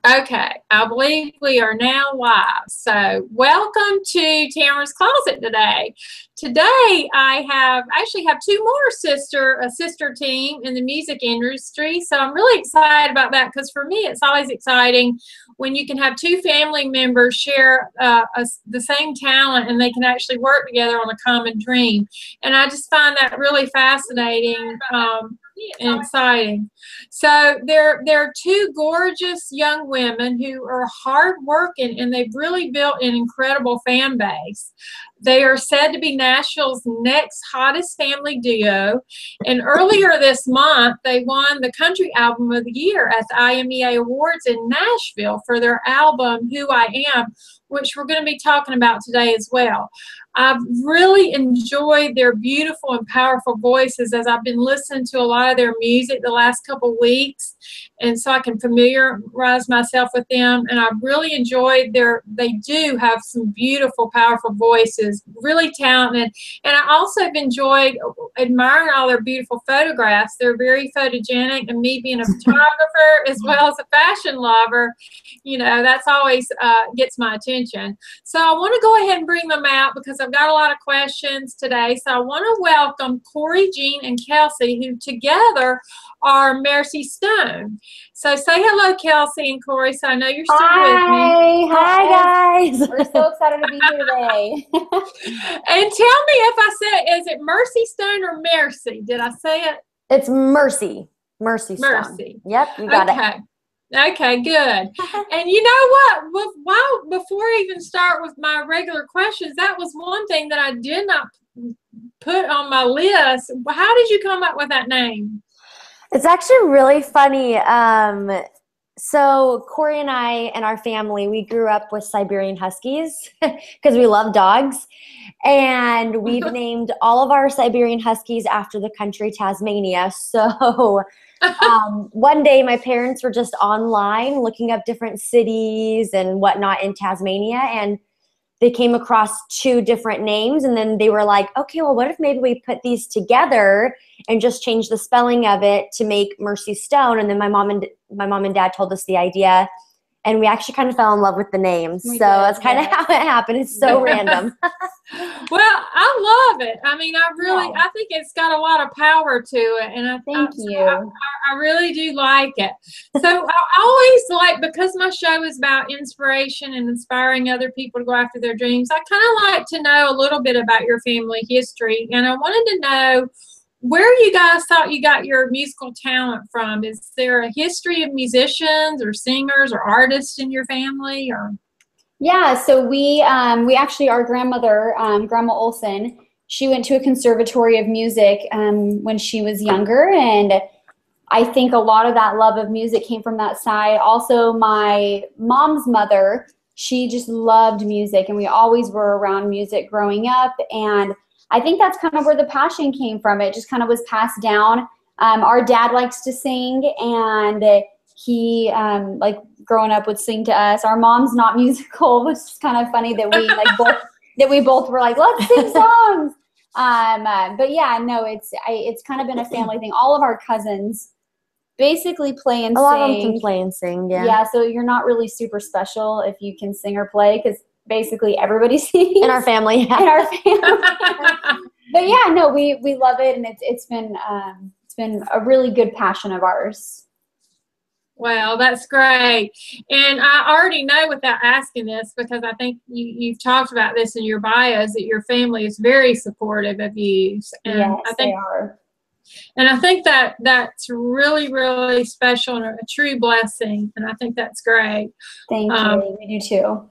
Okay, I believe we are now live. So welcome to Tamarah's Closet today. Today I actually have two more a sister team in the music industry. So I'm really excited about that because for me it's always exciting when you can have two family members share the same talent and they can actually work together on a common dream. And I just find that really fascinating and exciting. So there are two gorgeous young women who are hardworking, and they've really built an incredible fan base. They are said to be Nashville's next hottest family duo. And earlier this month, they won the Country Album of the Year at the IMEA Awards in Nashville for their album, Who I Am, which we're going to be talking about today as well. I've really enjoyed their beautiful and powerful voices as I've been listening to a lot of their music the last couple of weeks, and so I can familiarize myself with them. And I've really enjoyed they do have some beautiful, powerful voices, really talented. And I also have enjoyed admiring all their beautiful photographs. They're very photogenic, and me being a photographer as well as a fashion lover, you know, that's always gets my attention. So I want to go ahead and bring them out because I've got a lot of questions today. So I want to welcome Kori Jean and Kels, who together are Mersi Stone. So say hello, Kelsey and Kori. So I know you're still with me. Hi, guys. We're so excited to be here today. And tell me if I said, is it Mersi Stone or Mersi? Did I say it? It's Mersi. Mersi Stone. Mersi. Yep, you got it. Okay, good. And you know what? Before I even start with my regular questions, that was one thing that I did not put on my list. How did you come up with that name? It's actually really funny. So Kori and I and our family, we grew up with Siberian Huskies because we love dogs. And we've named all of our Siberian Huskies after the country Tasmania. So one day my parents were just online looking up different cities and whatnot in Tasmania, and they came across two different names, and then they were like, okay, well, what if maybe we put these together and just change the spelling of it to make Mersi Stone? And then my mom and dad told us the idea, and we actually kind of fell in love with the names. So that's kind of how it happened. It's so random. Well, I love it. I mean, I think it's got a lot of power to it. And Thank you. I really do like it. So I always like, because my show is about inspiration and inspiring other people to go after their dreams, I kind of like to know a little bit about your family history. And I wanted to know where you guys thought you got your musical talent from. Is there a history of musicians or singers or artists in your family? Or yeah, so we actually, our grandmother, Grandma Olson, she went to a conservatory of music when she was younger, and I think a lot of that love of music came from that side. Also, my mom's mother, she just loved music, and we always were around music growing up, and I think that's kind of where the passion came from. It just kind of was passed down. Our dad likes to sing, and he, like growing up, would sing to us. Our mom's not musical, which is kind of funny that we both were like, let's sing songs. But yeah, no, it's kind of been a family thing. All of our cousins basically play and sing. A lot of them can play and sing, yeah. Yeah, so you're not really super special if you can sing or play, because basically everybody sings in our family. Yeah. In our family. But yeah, no, we love it, and it's been a really good passion of ours. Well, that's great. And I already know without asking this, because I think you've talked about this in your bios, that your family is very supportive of you. And yes, I think, they are. And I think that's really, really special and a true blessing. And I think that's great. Thank you. We do too.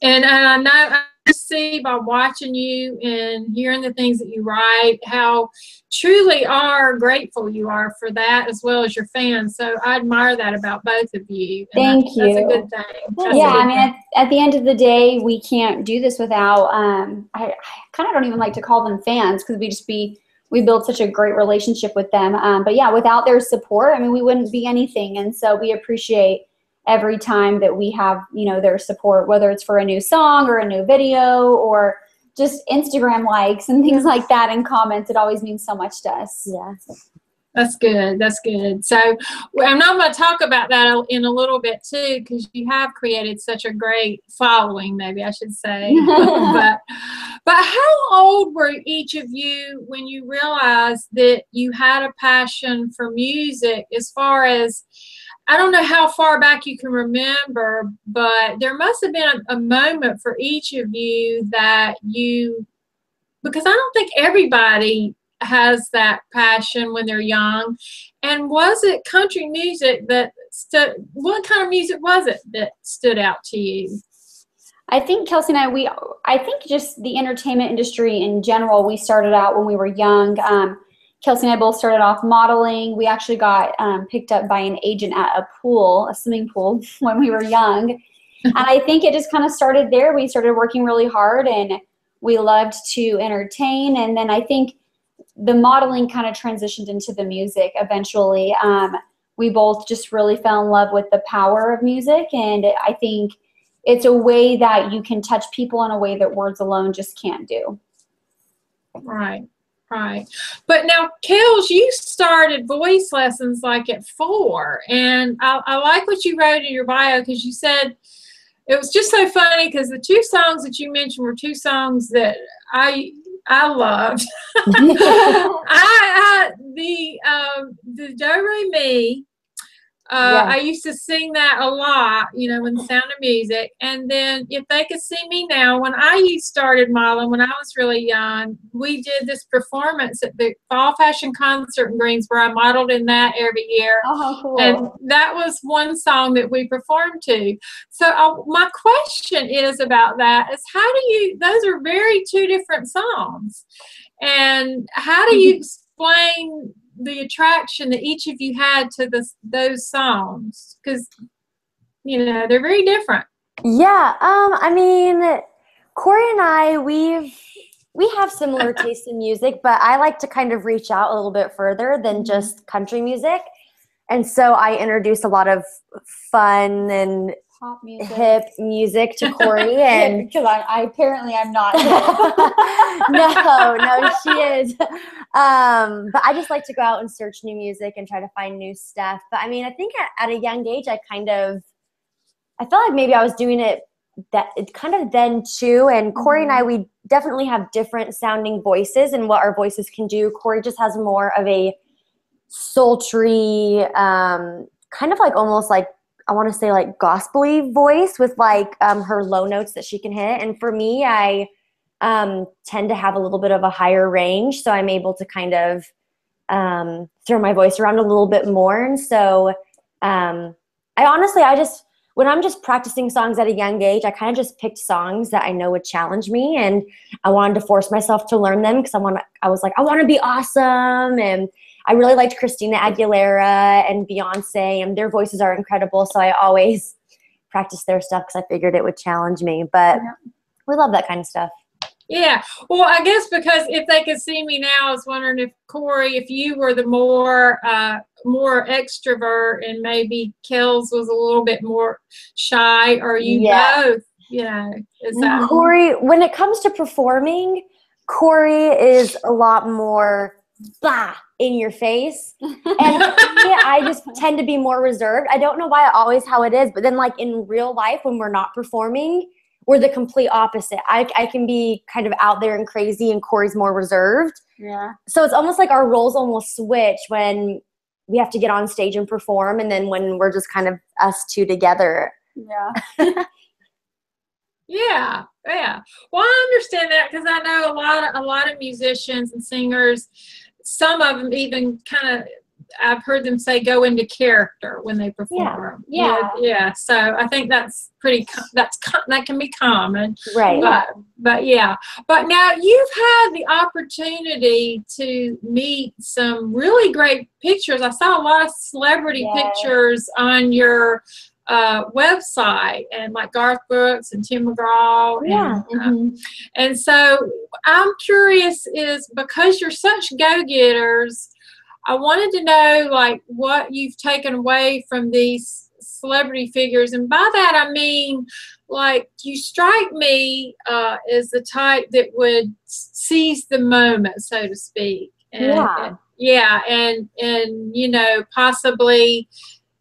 And I know I see by watching you and hearing the things that you write how truly grateful you are for that, as well as your fans. So I admire that about both of you. And Thank you. That's a good thing. Yeah, I mean, at the end of the day, we can't do this without, I kind of don't even like to call them fans, because we built such a great relationship with them. But yeah, without their support, I mean, we wouldn't be anything. And so we appreciate every time that we have, their support, whether it's for a new song or a new video or just Instagram likes and things like that and comments. It always means so much to us. Yeah. That's good. That's good. So I'm not going to talk about that in a little bit too, because you have created such a great following, maybe I should say. But how old were each of you when you realized that you had a passion for music? As far as, I don't know how far back you can remember, but there must have been a moment for each of you that you, because I don't think everybody has that passion when they're young. And was it country music that what kind of music was it that stood out to you? I think Kelsey and I think just the entertainment industry in general, we started out when we were young. Kelsey and I both started off modeling. We actually got picked up by an agent at a swimming pool when we were young. And I think it just kind of started there. We started working really hard and we loved to entertain. And then I think the modeling kind of transitioned into the music eventually. We both just really fell in love with the power of music. And I think it's a way that you can touch people in a way that words alone just can't do. Right. Right. But now, Kels, you started voice lessons like at 4. And I like what you wrote in your bio, because you said, it was just so funny because the 2 songs that you mentioned were 2 songs that I loved. The Do Re Mi. I used to sing that a lot, you know, in the Sound of Music. And then If They Could See Me Now, when I started modeling, when I was really young, we did this performance at the Fall Fashion Concert in Greensboro. I modeled in that every year. Oh, cool. And that was one song that we performed to. So my question is about that is, how do you, those are very 2 different songs. And how do you explain the attraction that each of you had to those songs? Because, you know, they're very different. Yeah, I mean, Kori and I, we have similar tastes in music, but I like to kind of reach out a little bit further than just country music. And so I introduced a lot of fun and Pop music. Hip music to Kori, and because I apparently I'm not. no, she is. But I just like to go out and search new music and try to find new stuff. But I mean, I think at a young age, I felt like maybe I was doing it kind of then too. And Kori and I, we definitely have different sounding voices and what our voices can do. Kori just has more of a sultry, kind of like almost like, I want to say like gospel-y voice with like her low notes that she can hit. And for me, I tend to have a little bit of a higher range. So I'm able to kind of throw my voice around a little bit more. And so when I'm just practicing songs at a young age, I kind of just picked songs that I know would challenge me. And I wanted to force myself to learn them because I was like, I want to be awesome. And I really liked Christina Aguilera and Beyonce, and their voices are incredible. So I always practice their stuff because I figured it would challenge me. But we love that kind of stuff. Yeah. Well, I guess because If They Could See Me Now, I was wondering if, Kori, if you were the more extrovert and maybe Kels was a little bit more shy, or you both, you know. Is that Kori, when it comes to performing, Kori is a lot more in your face. And for me, I just tend to be more reserved. I don't know why always how it is, but then like in real life when we're not performing, we're the complete opposite. I can be kind of out there and crazy, and Kori's more reserved. Yeah. So it's almost like our roles almost switch when we have to get on stage and perform, and then when we're just kind of us 2 together. Yeah. Yeah. Well, I understand that because I know a lot of musicians and singers. Some of them even kind of, I've heard them say, go into character when they perform. Yeah. So I think that's that can be common. Right. But yeah. But now you've had the opportunity to meet some really great pictures. I saw a lot of celebrity pictures on your website, and like Garth Brooks and Tim McGraw. And so I'm curious, is because you're such go-getters, I wanted to know like what you've taken away from these celebrity figures. And by that I mean, like, you strike me as the type that would seize the moment, so to speak. And Yeah, and you know, possibly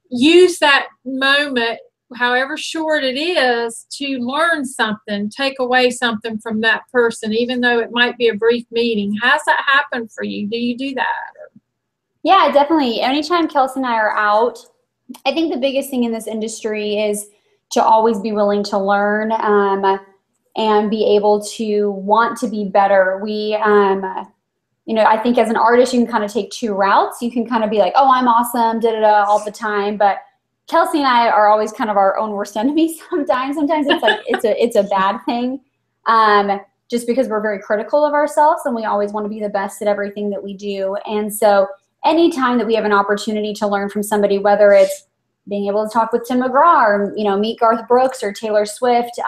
use that moment, however short it is, to learn something, take away something from that person, even though it might be a brief meeting. How's that happen for you? Do you do that? Yeah, definitely. Anytime Kelsey and I are out, I think the biggest thing in this industry is to always be willing to learn and be able to want to be better. We, you know, I think as an artist, you can kind of take two routes. You can kind of be like, oh, I'm awesome, da-da-da, all the time. But Kelsey and I are always kind of our own worst enemies sometimes. Sometimes it's like it's a bad thing, just because we're very critical of ourselves and we always want to be the best at everything that we do. And so anytime that we have an opportunity to learn from somebody, whether it's being able to talk with Tim McGraw or, you know, meet Garth Brooks or Taylor Swift,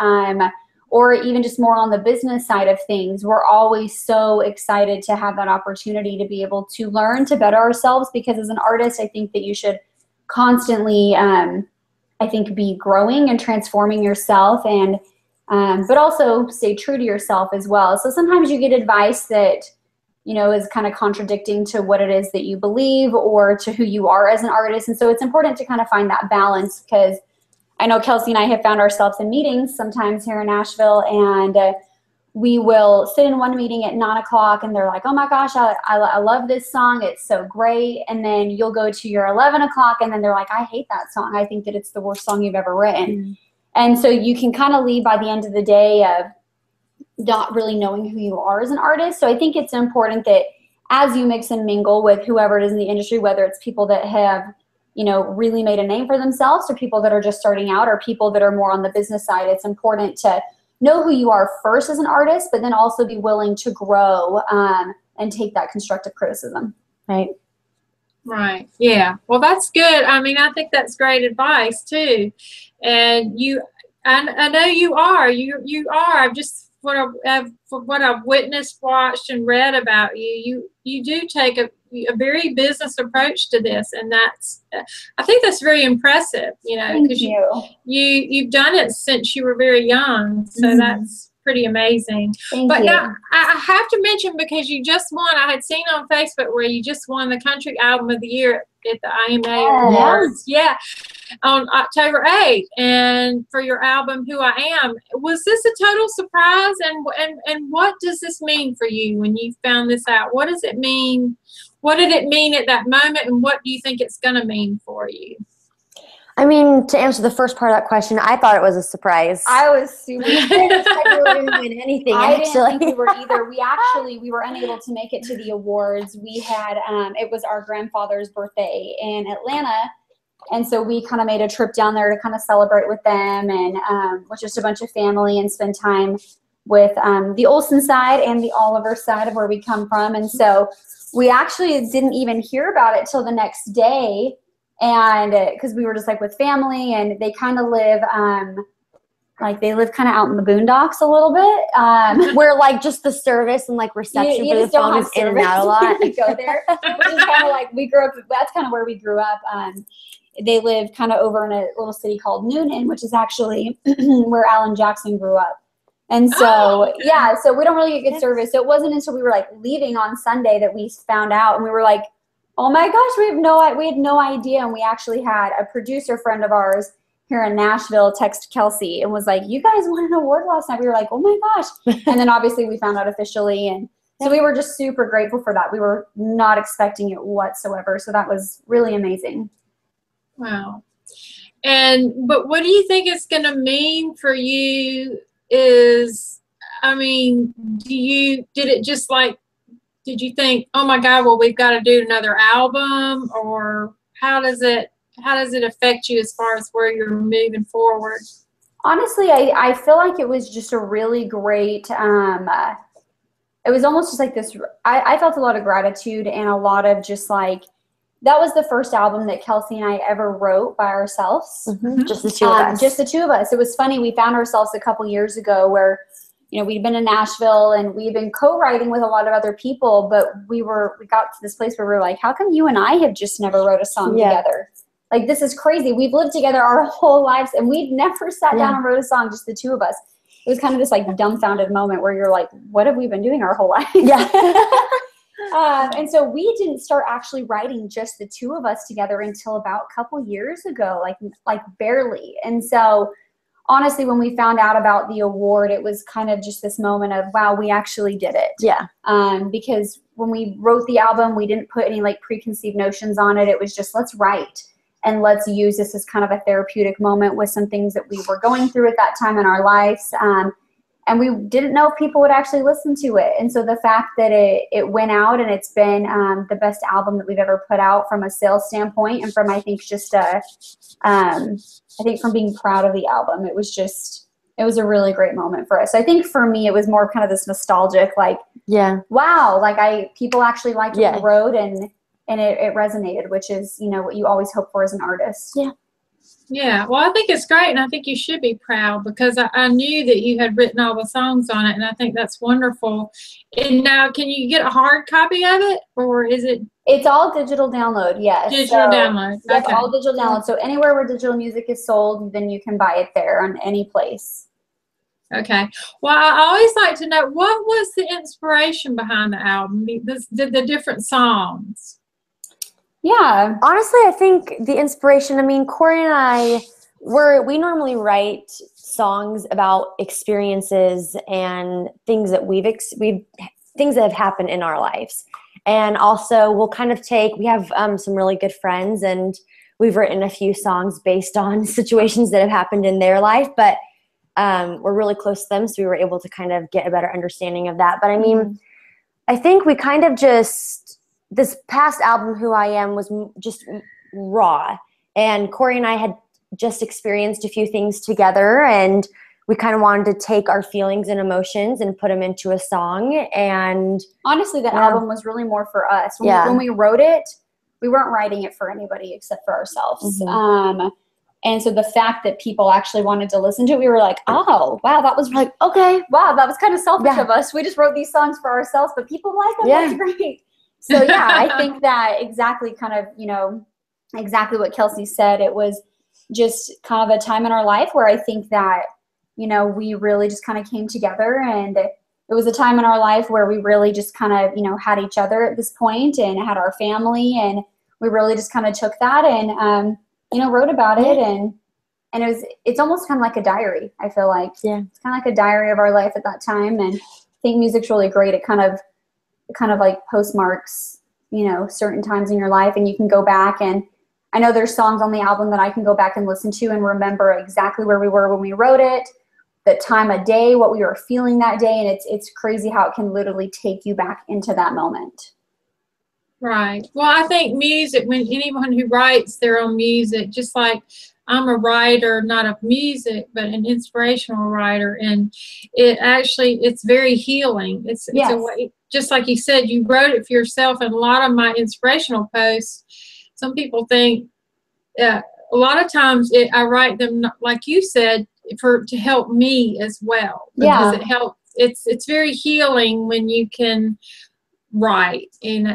or even just more on the business side of things, we're always so excited to have that opportunity to be able to learn to better ourselves, because as an artist, I think that you should constantly, I think, be growing and transforming yourself, and but also stay true to yourself as well. So sometimes you get advice that, you know, is kind of contradicting to what it is that you believe or to who you are as an artist. And so it's important to kind of find that balance, because I know Kelsey and I have found ourselves in meetings sometimes here in Nashville, and we will sit in one meeting at 9 o'clock and they're like, oh my gosh, I love this song, it's so great. And then you'll go to your 11 o'clock and then they're like, I hate that song, I think that it's the worst song you've ever written. Mm-hmm. And so you can kind of leave by the end of the day of not really knowing who you are as an artist. So I think it's important that as you mix and mingle with whoever it is in the industry, whether it's people that have, you know, really made a name for themselves, or people that are just starting out, or people that are more on the business side, it's important to know who you are first as an artist, but then also be willing to grow and take that constructive criticism. Right. Right. Yeah. Well, that's good. I mean, I think that's great advice too. And I know you are. You are. I've just what I've witnessed, watched, and read about you. You do take a very business approach to this, and that's, I think that's very impressive. You know, because you've done it since you were very young, so mm-hmm. that's pretty amazing. Thank you. Now I have to mention, because you just won, I had seen on Facebook where you just won the Country Album of the Year at the IMA Awards. Yeah, on October 8th, and for your album Who I Am. Was this a total surprise, and what does this mean for you when you found this out? What does it mean? What did it mean at that moment, and what do you think it's going to mean for you? I mean, to answer the first part of that question, I thought it was a surprise. I was super surprised. I really didn't win anything, I didn't think we were either. We were unable to make it to the awards. We had, it was our grandfather's birthday in Atlanta, and so we kind of made a trip down there to kind of celebrate with them, and with just a bunch of family, and spend time with the Olsen side and the Oliver side of where we come from. And so we actually didn't even hear about it till the next day. And because we were just like with family, and they kind of live, they live kind of out in the boondocks a little bit. Where like just the service and like reception for the phone is in and out a lot. We go there, which is kind of like, we grew up, that's kind of where we grew up. They live kind of over in a little city called Noonan, which is actually where Alan Jackson grew up. And so, yeah, so we don't really get good service. So it wasn't until we were like leaving on Sunday that we found out, and we were like, oh my gosh, we had no idea. And we actually had a producer friend of ours here in Nashville text Kelsey and was like, you guys won an award last night. We were like, oh my gosh. And then obviously we found out officially. And so we were just super grateful for that. We were not expecting it whatsoever. So that was really amazing. Wow. But what do you think it's going to mean for you is, I mean, did you think, oh my God, well, we've got to do another album, or how does it affect you as far as where you're moving forward? Honestly, I feel like it was just a really great, it was almost just like this, I felt a lot of gratitude and a lot of just like, that was the first album that Kelsey and I ever wrote by ourselves. Mm-hmm. Just the two of us. Just the two of us. It was funny, we found ourselves a couple years ago where, you know, we'd been in Nashville and we'd been co-writing with a lot of other people, but we got to this place where we were like, how come you and I have just never wrote a song together? Like, this is crazy. We've lived together our whole lives and we'd never sat down and wrote a song, just the two of us. It was kind of this like dumbfounded moment where you're like, what have we been doing our whole life? Yeah. And so we didn't start actually writing just the two of us together until about a couple years ago, like barely. And so honestly, when we found out about the award, it was kind of just this moment of, wow, we actually did it. Yeah. Because when we wrote the album, we didn't put any like preconceived notions on it. It was just, let's write and let's use this as kind of a therapeutic moment with some things that we were going through at that time in our lives. And we didn't know if people would actually listen to it. And so the fact that it went out and it's been the best album that we've ever put out from a sales standpoint, and from, I think, just I think from being proud of the album, it was a really great moment for us. I think for me, it was more kind of this nostalgic, like, yeah, wow, like people actually liked what we wrote, and it resonated, which is, you know, what you always hope for as an artist. Yeah. Yeah, well, I think it's great, and I think you should be proud, because I knew that you had written all the songs on it, and I think that's wonderful. And now, can you get a hard copy of it, or is it? It's all digital download, yes. Digital download. Yep, Okay. all digital download. So anywhere where digital music is sold, then you can buy it there on any place. Okay. Well, I always like to know, what was the inspiration behind the album, the different songs? Yeah. Honestly, I think the inspiration, I mean, Kori and I, we normally write songs about experiences and things that things that have happened in our lives. And also we'll kind of we have some really good friends, and we've written a few songs based on situations that have happened in their life, but we're really close to them, so we were able to kind of get a better understanding of that. But I mean, I think we kind of this past album, Who I Am, was just raw. And Kori and I had just experienced a few things together, and we kind of wanted to take our feelings and emotions and put them into a song. And honestly, the album was really more for us. When we wrote it, we weren't writing it for anybody except for ourselves. And so the fact that people actually wanted to listen to it, we were like, oh, wow, that was like, okay, wow, that was kind of selfish of us. We just wrote these songs for ourselves, but people like them. That's great. So yeah, I think that exactly kind of, you know, exactly what Kelsey said. It was just kind of a time in our life where I think that, you know, we really just kind of came together, and it was a time in our life where we really just kind of, you know, had each other at this point and had our family, and we really just kind of took that and, you know, wrote about it, and it's almost kind of like a diary. I feel like it's kind of like a diary of our life at that time, and I think music's really great. It kind of like postmarks, you know, certain times in your life, and you can go back, and I know there's songs on the album that I can go back and listen to and remember exactly where we were when we wrote it, the time of day, what we were feeling that day, and it's crazy how it can literally take you back into that moment. Right. Well, I think music, when anyone who writes their own music, just like I'm a writer, not of music, but an inspirational writer, and it's very healing. It's a way, just like you said, you wrote it for yourself, and a lot of my inspirational posts, some people think, a lot of times I write them, like you said, to help me as well, because it helps. It's very healing when you can write, and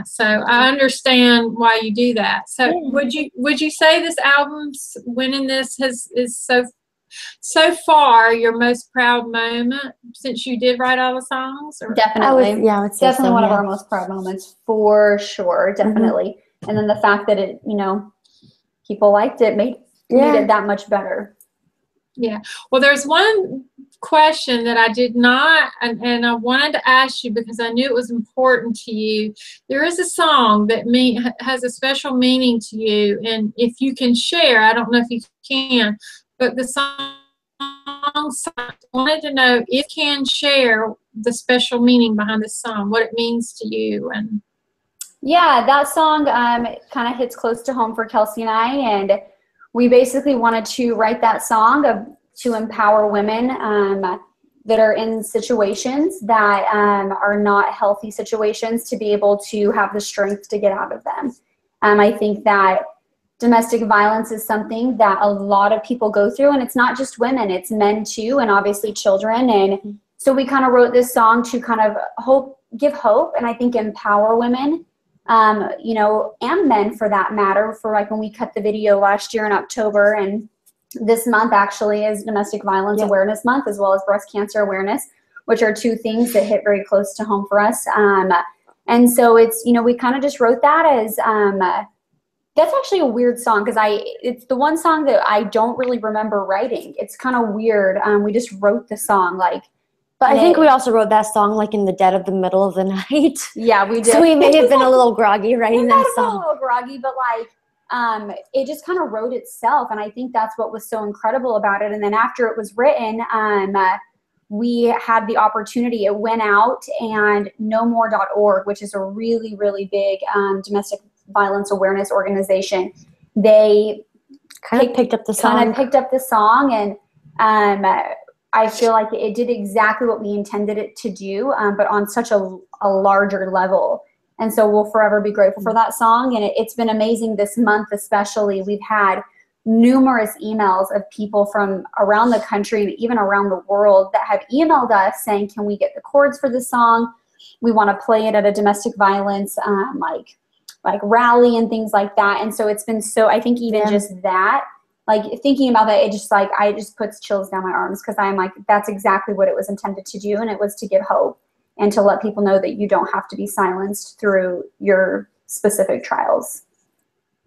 so I understand why you do that. So would you say this album's winning this is so far your most proud moment since you did write all the songs? Or? Definitely. I would say definitely one of our most proud moments for sure. Definitely. And then the fact that it, you know, people liked it made it that much better. Yeah. Well, there's one question that I did not, and I wanted to ask you because I knew it was important to you. There is a song that has a special meaning to you, and if you can share, I don't know if you can, but the song, I wanted to know if you can share the special meaning behind the song, what it means to you. And yeah, that song kind of hits close to home for Kelsey and I, and we basically wanted to write that song to empower women that are in situations that are not healthy situations, to be able to have the strength to get out of them. I think that domestic violence is something that a lot of people go through, and it's not just women, it's men too, and obviously children. And so we kind of wrote this song to kind of give hope, and I think empower women, you know, and men for that matter. For like when we cut the video last year in October, and this month actually is Domestic Violence Awareness Month, as well as Breast Cancer Awareness. which are two things that hit very close to home for us. And so it's, you know, we kind of just wrote that as, that's actually a weird song because it's the one song that I don't really remember writing. It's kind of weird. We just wrote the song like. But I think we also wrote that song like in the dead of the middle of the night. Yeah, we did. So we may have been a little groggy writing that song. A little groggy, but like it just kind of wrote itself, and I think that's what was so incredible about it. And then after it was written, we had the opportunity. It went out, and nomore.org, which is a really, really big domestic violence awareness organization, they kind of picked up the song, and I feel like it did exactly what we intended it to do, but on such a larger level. And so we'll forever be grateful for that song. And it's been amazing this month, especially. We've had numerous emails of people from around the country and even around the world that have emailed us saying, can we get the chords for the song? We want to play it at a domestic violence like rally and things like that. And so it's been so, I think even just that, like thinking about that, it just puts chills down my arms because I'm like, that's exactly what it was intended to do. And it was to give hope and to let people know that you don't have to be silenced through your specific trials.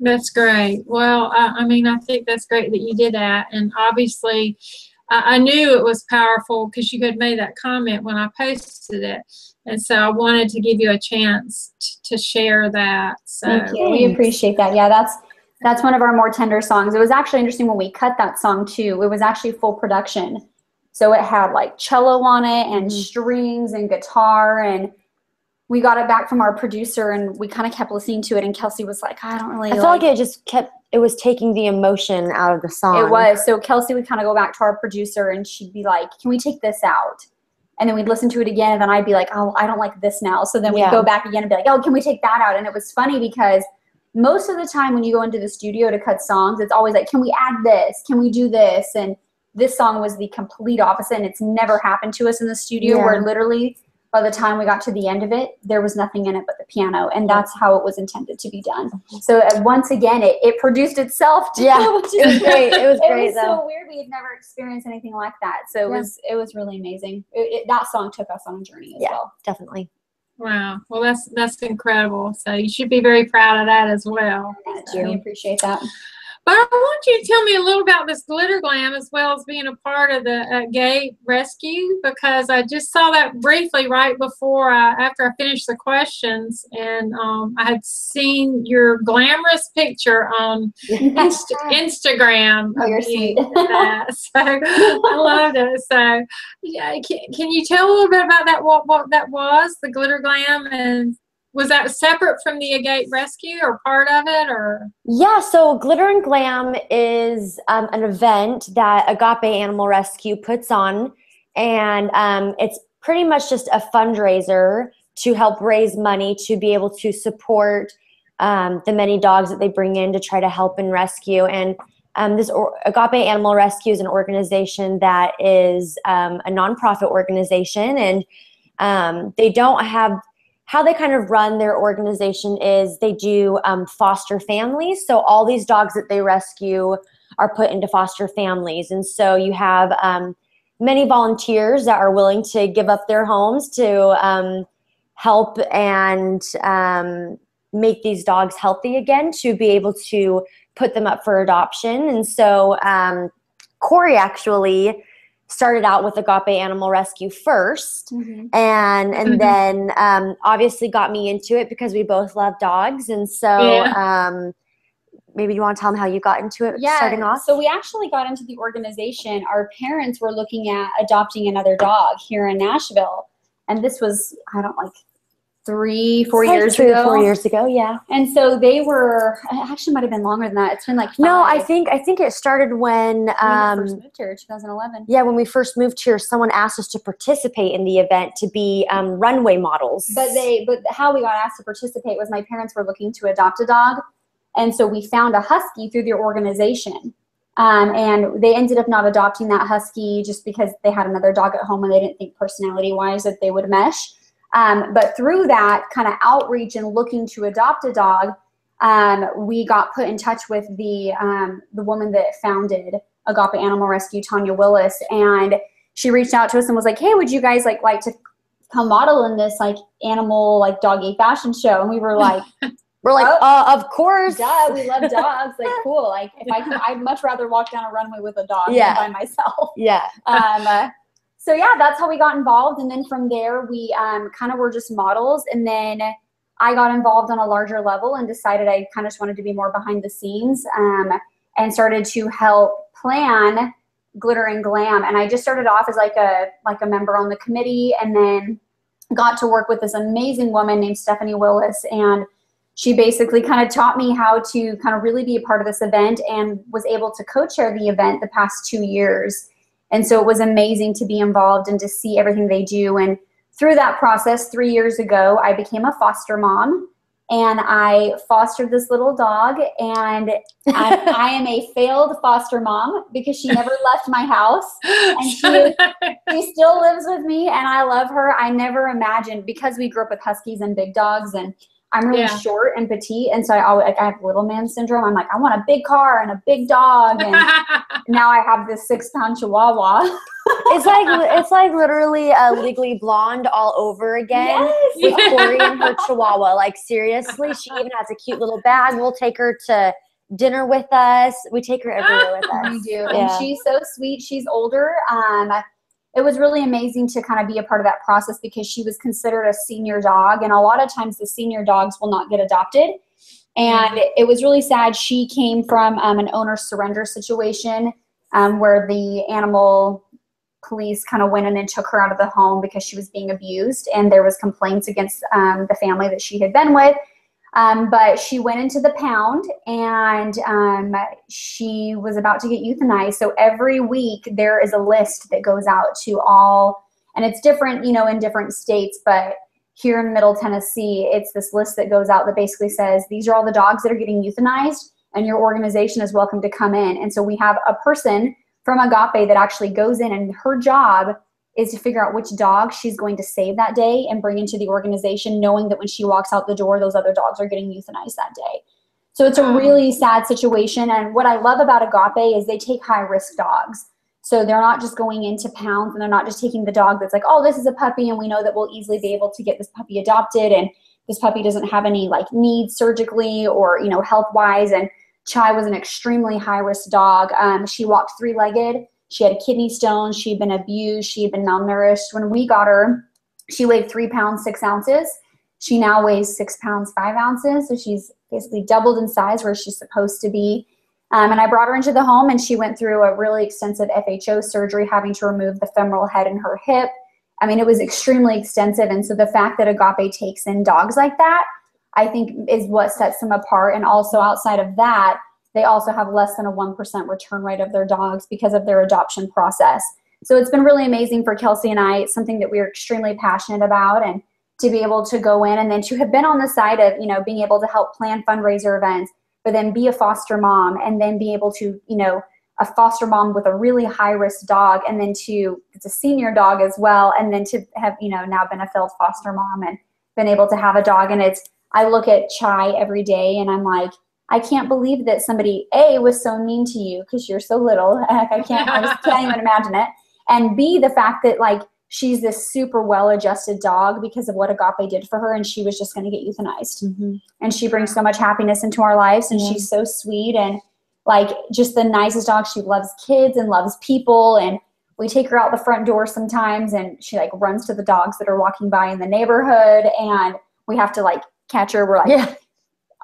That's great. Well, I mean, I think that's great that you did that. And obviously, I knew it was powerful because you had made that comment when I posted it. And so I wanted to give you a chance to share that. So thank you. We appreciate that. Yeah, that's one of our more tender songs. It was actually interesting when we cut that song too. It was actually full production. So it had like cello on it and strings and guitar, and we got it back from our producer and we kind of kept listening to it, and Kelsey was like, I felt like it just it was taking the emotion out of the song. It was. So Kelsey would kind of go back to our producer and she'd be like, can we take this out? And then we'd listen to it again, and then I'd be like, oh, I don't like this now. So then we'd go back again and be like, oh, can we take that out? And it was funny because most of the time when you go into the studio to cut songs, it's always like, can we add this? Can we do this? And this song was the complete opposite, and it's never happened to us in the studio where literally by the time we got to the end of it, there was nothing in it but the piano, and that's how it was intended to be done. So once again, it produced itself too. Yeah, it was great. It was great. It was so weird. We had never experienced anything like that. So it was really amazing. That song took us on a journey as well. Definitely. Wow. Well, that's incredible. So you should be very proud of that as well. Thank you. We appreciate that. But I want you to tell me a little about this glitter glam as well as being a part of the gay rescue, because I just saw that briefly right before after I finished the questions, and I had seen your glamorous picture on Instagram. Oh, you're sweet. So I loved it. So yeah, can you tell a little bit about that? What that was, the glitter glam, and was that separate from the Agate Rescue or part of it, or? Yeah, so Glitter and Glam is an event that Agape Animal Rescue puts on, and it's pretty much just a fundraiser to help raise money to be able to support the many dogs that they bring in to try to help and rescue. And Agape Animal Rescue is an organization that is a nonprofit organization, and they don't have – how they kind of run their organization is they do foster families. So all these dogs that they rescue are put into foster families. And so you have many volunteers that are willing to give up their homes to help and make these dogs healthy again, to be able to put them up for adoption. And so Kori actually started out with Agape Animal Rescue first, and then obviously got me into it because we both love dogs. And so maybe you want to tell them how you got into it starting off? So we actually got into the organization. Our parents were looking at adopting another dog here in Nashville. And this was, 4 years ago. 4 years ago, yeah. And so they were, actually might have been longer than that. It's been like 5. No, I think it started when we first moved here, 2011. Yeah, when we first moved here, someone asked us to participate in the event to be runway models. But how we got asked to participate was my parents were looking to adopt a dog, and so we found a husky through their organization. And they ended up not adopting that husky just because they had another dog at home and they didn't think personality-wise that they would mesh. But through that kind of outreach and looking to adopt a dog, we got put in touch with the woman that founded Agape Animal Rescue, Tanya Willis, and she reached out to us and was like, hey, would you guys like to come model in this like animal, like doggy fashion show? And we were like, of course. Duh, we love dogs. Like, cool. Like, if I could, I'd much rather walk down a runway with a dog than by myself. Yeah. So yeah, that's how we got involved. And then from there, we kind of were just models. And then I got involved on a larger level and decided I kind of just wanted to be more behind the scenes, and started to help plan Glitter and Glam. And I just started off as like a member on the committee, and then got to work with this amazing woman named Stephanie Willis. And she basically kind of taught me how to kind of really be a part of this event, and was able to co-chair the event the past 2 years. And so it was amazing to be involved and to see everything they do. And through that process, 3 years ago, I became a foster mom, and I fostered this little dog. And I am a failed foster mom because she never left my house, and she still lives with me, and I love her. I never imagined, because we grew up with huskies and big dogs, and I'm really short and petite, and so I have little man syndrome. I'm like, I want a big car and a big dog, and now I have this 6-pound Chihuahua. It's like literally Legally Blonde all over again. Yes. With Kori and her Chihuahua. Like, seriously, she even has a cute little bag. We'll take her to dinner with us. We take her everywhere with us. We do, and she's so sweet. She's older. It was really amazing to kind of be a part of that process, because she was considered a senior dog, and a lot of times the senior dogs will not get adopted. And it was really sad. She came from an owner surrender situation, where the animal police kind of went in and took her out of the home because she was being abused, and there was complaints against the family that she had been with. But she went into the pound, and she was about to get euthanized. So every week there is a list that goes out to all, and it's different, you know, in different states, but here in Middle Tennessee, it's this list that goes out that basically says, these are all the dogs that are getting euthanized, and your organization is welcome to come in. And so we have a person from Agape that actually goes in, and her job is to figure out which dog she's going to save that day and bring into the organization, knowing that when she walks out the door, those other dogs are getting euthanized that day. So it's a really sad situation. And what I love about Agape is they take high-risk dogs. So they're not just going into pounds, and they're not just taking the dog that's like, oh, this is a puppy, and we know that we'll easily be able to get this puppy adopted, and this puppy doesn't have any like needs surgically or, you know, health-wise. And Chai was an extremely high-risk dog. She walked 3-legged. She had a kidney stone. She'd been abused. She had been malnourished. When we got her, she weighed 3 pounds, 6 ounces. She now weighs 6 pounds, 5 ounces. So she's basically doubled in size where she's supposed to be. And I brought her into the home, and she went through a really extensive FHO surgery, having to remove the femoral head in her hip. I mean, it was extremely extensive. And so the fact that Agape takes in dogs like that, I think, is what sets them apart. And also outside of that, they also have less than a 1% return rate of their dogs because of their adoption process. So it's been really amazing for Kelsey and I. It's something that we are extremely passionate about, and to be able to go in and then to have been on the side of, you know, being able to help plan fundraiser events, but then be a foster mom, and then be able to, you know, a foster mom with a really high-risk dog, and then it's a senior dog as well, and then to have, you know, now been a failed foster mom and been able to have a dog. And I look at Chai every day, and I'm like, I can't believe that somebody, A, was so mean to you because you're so little. I just can't even imagine it. And B, the fact that like she's this super well-adjusted dog because of what Agape did for her, and she was just going to get euthanized. And she brings so much happiness into our lives, and she's so sweet, and like just the nicest dog. She loves kids and loves people, and we take her out the front door sometimes, and she like runs to the dogs that are walking by in the neighborhood, and we have to like catch her. We're like,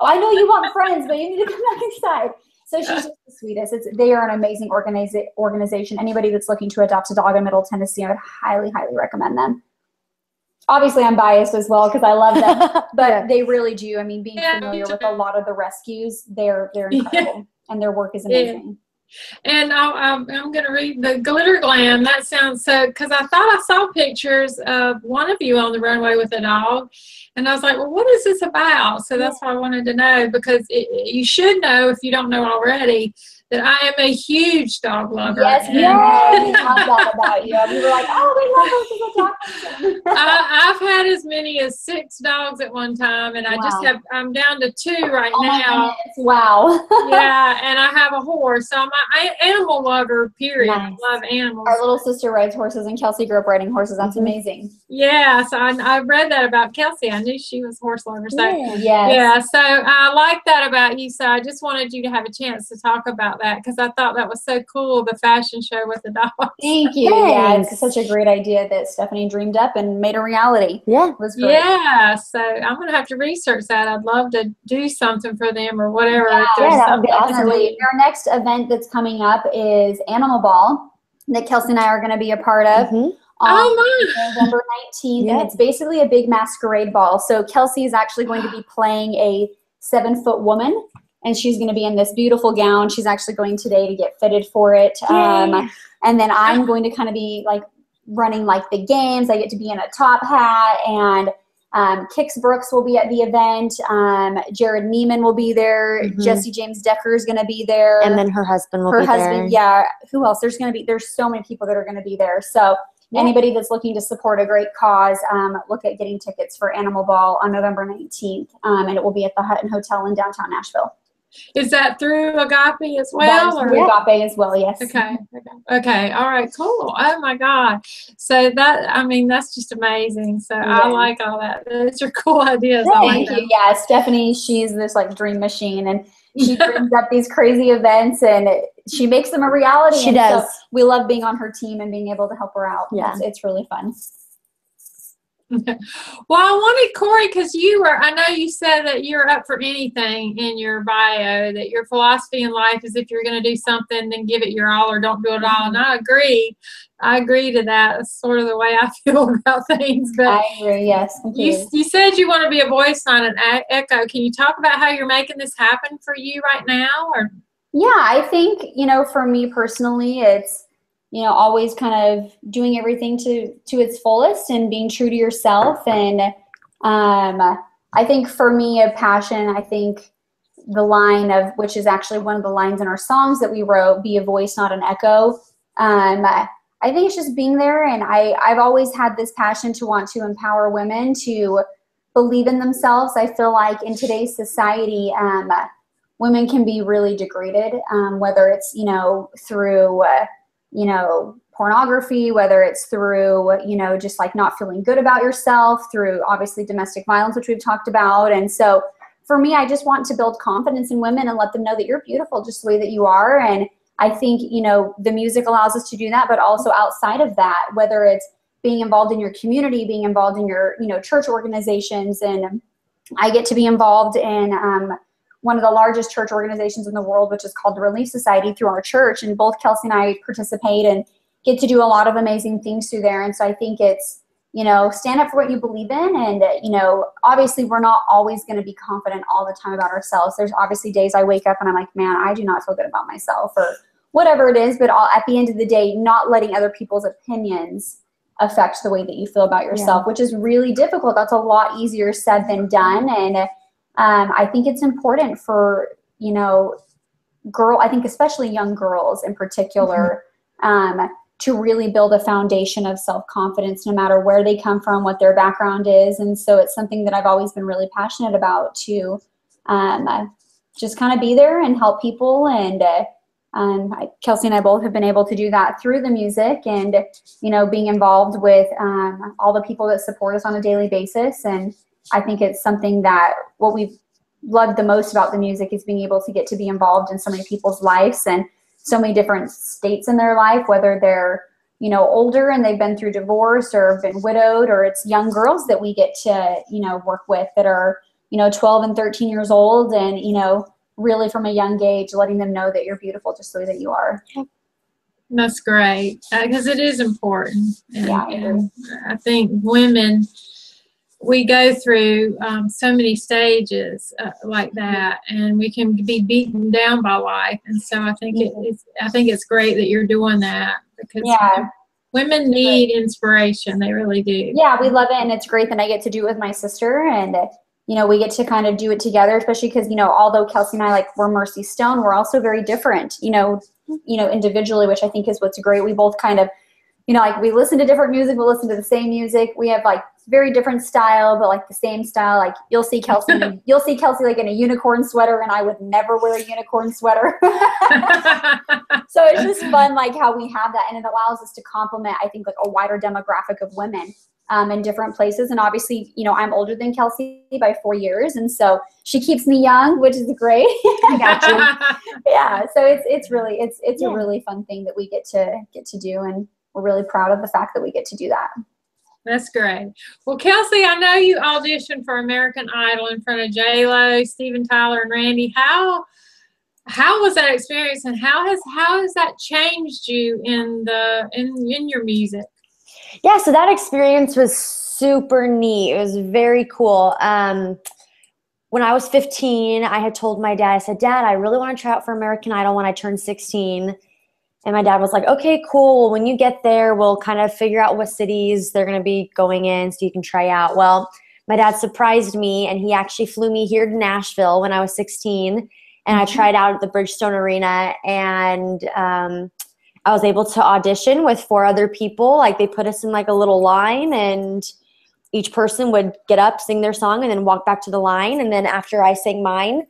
oh, I know you want friends, but you need to come back inside. So she's just the sweetest. They are an amazing organization. Anybody that's looking to adopt a dog in Middle Tennessee, I would highly, highly recommend them. Obviously, I'm biased as well because I love them, but they really do. I mean, being familiar with a lot of the rescues, they're incredible, and their work is amazing. And I'm going to read the Glitter Glam. That sounds so, because I thought I saw pictures of one of you on the runway with a dog. And I was like, well, what is this about? So that's why I wanted to know, because you should know, if you don't know already, that I am a huge dog lover. Yes, we love that about you. We were like, oh, we love her. She's a dog person. I've had as many as 6 dogs at one time, and I'm down to 2 right now. Wow. Yeah, and I have a horse. So I'm an animal lover, period. Nice. I love animals. Our little sister rides horses, and Kelsey grew up riding horses. That's amazing. Yeah, so I read that about Kelsey. I knew she was a horse lover. So Yes. yeah, so I like that about you. So I just wanted you to have a chance to talk about that because I thought that was so cool, the fashion show with the dogs. Thank you. Yeah, it's such a great idea that Stephanie dreamed up and made a reality. Yeah. It was great. Yeah, so I'm going to have to research that. I'd love to do something for them or whatever. Yeah, that would be awesome. Our next event that's coming up is Animal Ball that Kelsey and I are going to be a part of. On November 19th, and it's basically a big masquerade ball. So Kelsey is actually going to be playing a 7-foot woman, and she's going to be in this beautiful gown. She's actually going today to get fitted for it. And then I'm going to kind of be like running like the games. I get to be in a top hat, and Kix Brooks will be at the event. Jared Neiman will be there. Jesse James Decker is going to be there. And then her husband will be there. Yeah. Who else? There's so many people that are going to be there. So anybody that's looking to support a great cause, look at getting tickets for Animal Ball on November 19th. And it will be at the Hutton Hotel in downtown Nashville. Is that through Agape as well? That is through Agape as well, yes. Okay. All right, cool. Oh my God. So that's just amazing. So I like all that. Those are cool ideas. Thank you. Yeah, Stephanie, she's this like dream machine, and she dreams up these crazy events and she makes them a reality. She does. So we love being on her team and being able to help her out. Yeah. It's really fun. Well, I wanted Kori, because I know you said that you're up for anything in your bio, that your philosophy in life is if you're going to do something, then give it your all or don't do it all. And I agree to that. That's sort of the way I feel about things. But I agree, yes. You said you want to be a voice on an echo. Can you talk about how you're making this happen for you right now? Or? Yeah, I think, for me personally, it's, always kind of doing everything to its fullest and being true to yourself. And I think for me, a passion, I think the line of, which is actually one of the lines in our songs that we wrote, be a voice, not an echo. I think it's just being there. And I've always had this passion to want to empower women to believe in themselves. I feel like in today's society, women can be really degraded, whether it's, through, pornography, whether it's through, just like not feeling good about yourself, through obviously domestic violence, which we've talked about. And so for me, I just want to build confidence in women and let them know that you're beautiful just the way that you are. And I think, the music allows us to do that, but also outside of that, whether it's being involved in your community, being involved in your, church organizations. And I get to be involved in, one of the largest church organizations in the world, which is called the Relief Society, through our church. And both Kelsey and I participate and get to do a lot of amazing things through there. And so I think it's, stand up for what you believe in. And, obviously we're not always going to be confident all the time about ourselves. There's obviously days I wake up and I'm like, man, I do not feel good about myself or whatever it is. But at the end of the day, not letting other people's opinions affect the way that you feel about yourself, which is really difficult. That's a lot easier said than done. And I think it's important for, I think especially young girls in particular, to really build a foundation of self-confidence no matter where they come from, what their background is. And so it's something that I've always been really passionate about, to just kind of be there and help people. And Kelsey and I both have been able to do that through the music and, being involved with all the people that support us on a daily basis. And I think it's something that what we've loved the most about the music is being able to get to be involved in so many people's lives and so many different states in their life, whether they're, older and they've been through divorce or been widowed, or it's young girls that we get to, work with that are, 12 and 13 years old and, really from a young age, letting them know that you're beautiful just the way that you are. That's great, because it is important. And I think women, we go through so many stages like that, and we can be beaten down by life. And so I think it's great that you're doing that, because women need inspiration. They really do. Yeah, we love it, and it's great that I get to do it with my sister, and we get to kind of do it together, especially because although Kelsey and I we're Mersi Stone, we're also very different, individually, which I think is what's great. We both kind of you know, like we listen to different music, we'll listen to the same music. We have like very different style, but like the same style. Like you'll see Kelsey like in a unicorn sweater, and I would never wear a unicorn sweater. So it's just fun, like how we have that, and it allows us to complement, I think, like a wider demographic of women in different places. And obviously, you know, I'm older than Kelsey by 4 years, and so she keeps me young, which is great. I got you. Yeah, so it's really a really fun thing that we get to do, and we're really proud of the fact that we get to do that. That's great. Well, Kelsey, I know you auditioned for American Idol in front of J-Lo, Steven Tyler, and Randy. How was that experience, and how has that changed you in your music? Yeah, so that experience was super neat. It was very cool. When I was 15, I had told my dad, I said, Dad, I really want to try out for American Idol when I turn 16. And my dad was like, okay, cool. Well, when you get there, we'll kind of figure out what cities they're going to be going in so you can try out. Well, my dad surprised me, and he actually flew me here to Nashville when I was 16. And I tried out at the Bridgestone Arena, and I was able to audition with 4 other people. Like they put us in like a little line, and each person would get up, sing their song, and then walk back to the line. And then after I sang mine,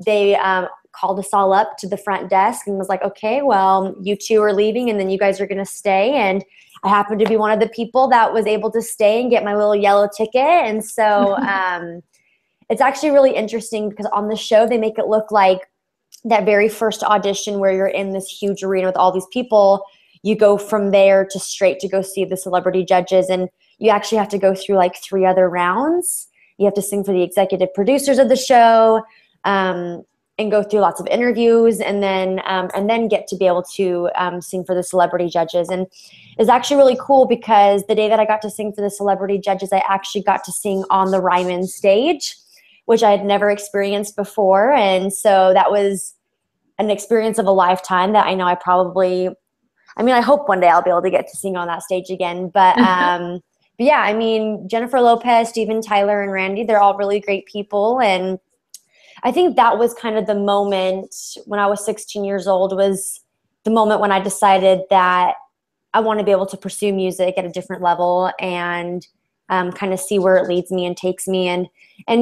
they called us all up to the front desk and was like, okay, well, you 2 are leaving, and then you guys are going to stay. And I happened to be one of the people that was able to stay and get my little yellow ticket. And so it's actually really interesting because on the show, they make it look like that very first audition where you're in this huge arena with all these people, you go from there to straight to go see the celebrity judges. And you actually have to go through like 3 other rounds. You have to sing for the executive producers of the show, and go through lots of interviews, and then get to be able to sing for the celebrity judges. And it's actually really cool because the day that I got to sing for the celebrity judges, I actually got to sing on the Ryman stage, which I had never experienced before. And so that was an experience of a lifetime that I know I hope one day I'll be able to get to sing on that stage again. But yeah, I mean, Jennifer Lopez, Steven Tyler, and Randy, they're all really great people. And I think that was kind of the moment when I was 16 years old, was the moment when I decided that I want to be able to pursue music at a different level and kind of see where it leads me and takes me. And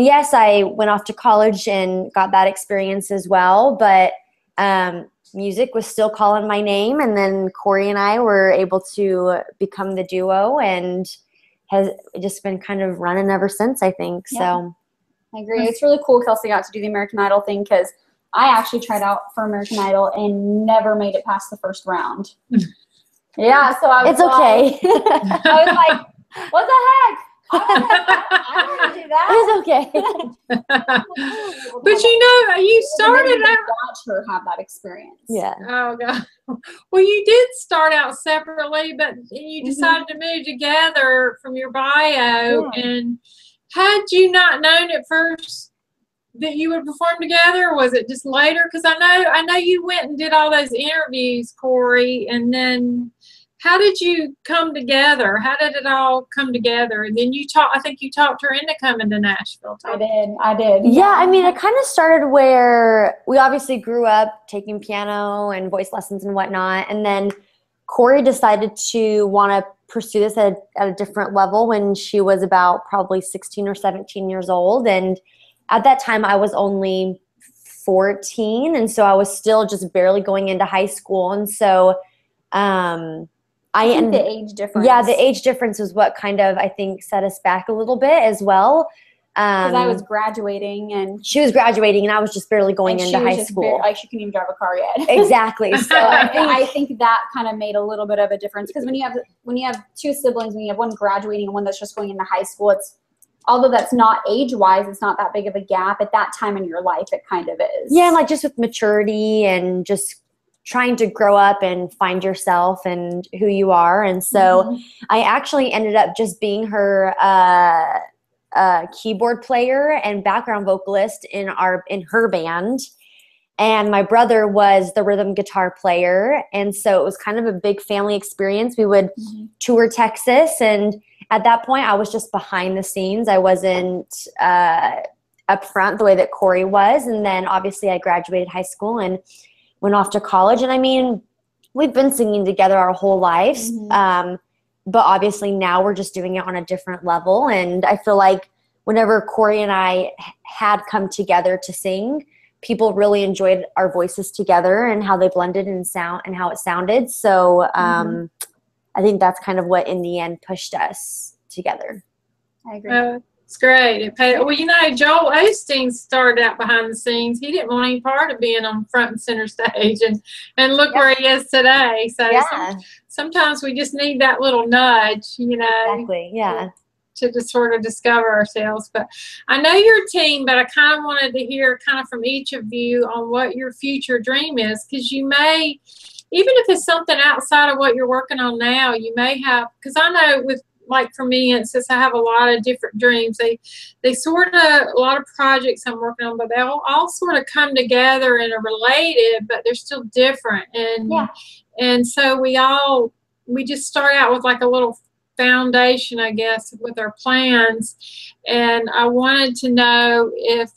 yes, I went off to college and got that experience as well, but music was still calling my name. And then Kori and I were able to become the duo, and has just been kind of running ever since, I think. Yeah. So I agree. It's really cool Kelsey got to do the American Idol thing, because I actually tried out for American Idol and never made it past the first round. Yeah, so I was okay. I was like, what the heck? I don't want to do that. It's okay. But you know, you started out. Watch her have that experience. Yeah. Oh God. Well, you did start out separately, but you decided to move together from your bio. Yeah. And had you not known at first that you would perform together, or was it just later? Because I know you went and did all those interviews, Kori, and then how did you come together? How did it all come together? And then I think you talked her into coming to Nashville. I did. Yeah, I mean, it kind of started where we obviously grew up taking piano and voice lessons and whatnot. And then Kori decided to want to pursue this at a different level when she was about probably 16 or 17 years old. And at that time, I was only 14. And so I was still just barely going into high school. And so I think the age difference. Yeah, the age difference was what kind of, I think, set us back a little bit as well. Because I was graduating, and she was graduating, and I was just barely going into high school. Like she couldn't even drive a car yet. Exactly. So I think that kind of made a little bit of a difference, because when you have 2 siblings, when you have one graduating and one that's just going into high school, it's, although that's not age-wise, it's not that big of a gap. At that time in your life, it kind of is. Yeah, and like just with maturity and just trying to grow up and find yourself and who you are. And so I actually ended up just being her keyboard player and background vocalist in her band. And my brother was the rhythm guitar player. And so it was kind of a big family experience. We would tour Texas. And at that point, I was just behind the scenes. I wasn't up front the way that Kori was. And then obviously I graduated high school and went off to college. And I mean, we've been singing together our whole lives. But obviously now we're just doing it on a different level. And I feel like whenever Kori and I had come together to sing, people really enjoyed our voices together and how they blended and sound and how it sounded. So I think that's kind of what in the end pushed us together. I agree. It's great. Well, you know, Joel Osteen started out behind the scenes. He didn't want any part of being on front and center stage, and look where he is today. So sometimes we just need that little nudge, you know. Exactly. Yeah. To just sort of discover ourselves. But I know you're a team, but I kind of wanted to hear kind of from each of you on what your future dream is, because you may, even if it's something outside of what you're working on now, you may have, because I know with, like for me, instance, I have a lot of different dreams. They sort of, a lot of projects I'm working on, but they all sort of come together and are related, but they're still different. And so we just start out with like a little foundation, I guess, with our plans. And I wanted to know if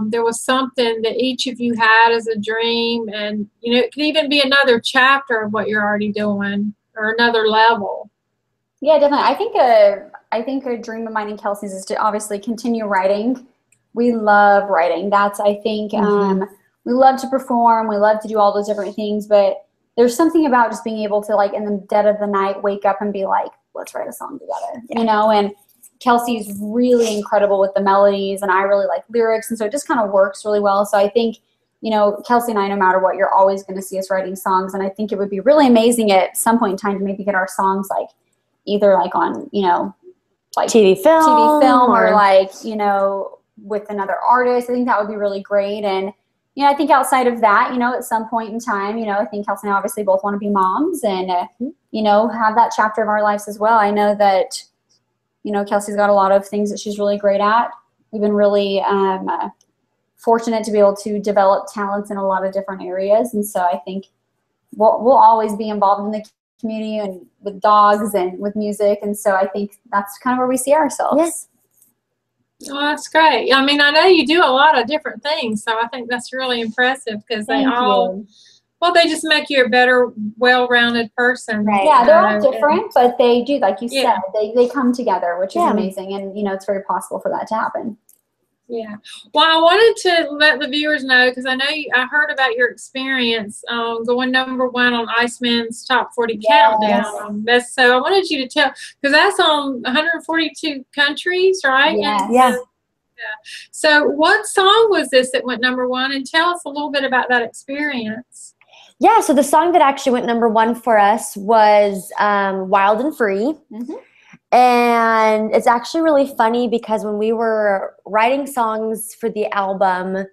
there was something that each of you had as a dream, and you know, it could even be another chapter of what you're already doing or another level. Yeah, definitely. I think a dream of mine and Kelsey's is to obviously continue writing. We love writing. That's, I think, we love to perform. We love to do all those different things, but there's something about just being able to, like, in the dead of the night, wake up and be like, let's write a song together, you know. And Kelsey's really incredible with the melodies, and I really like lyrics, and so it just kind of works really well. So I think, you know, Kelsey and I, no matter what, you're always going to see us writing songs, and I think it would be really amazing at some point in time to maybe get our songs, like, either like on, you know, like TV film or like, you know, with another artist. I think that would be really great. And, you know, I think outside of that, you know, at some point in time, you know, I think Kelsey and I obviously both want to be moms and, you know, have that chapter of our lives as well. I know that, you know, Kelsey's got a lot of things that she's really great at. We've been really fortunate to be able to develop talents in a lot of different areas. And so I think we'll always be involved in the community and with dogs and with music. And so I think that's kind of where we see ourselves. Yes. Oh, that's great. I mean, I know you do a lot of different things, so I think that's really impressive, because they they just make you a better, well-rounded person. Right. Yeah, they're all different, but they do, like you said, they come together, which is amazing. And, you know, it's very possible for that to happen. Yeah. Well, I wanted to let the viewers know, because I know I heard about your experience going '1 on Iceman's Top 40 Countdown. So I wanted you to tell, because that's on 142 countries, right? Yeah. So what song was this that went #1? And tell us a little bit about that experience. Yeah, so the song that actually went #1 for us was Wild and Free. And it's actually really funny because when we were writing songs for the album,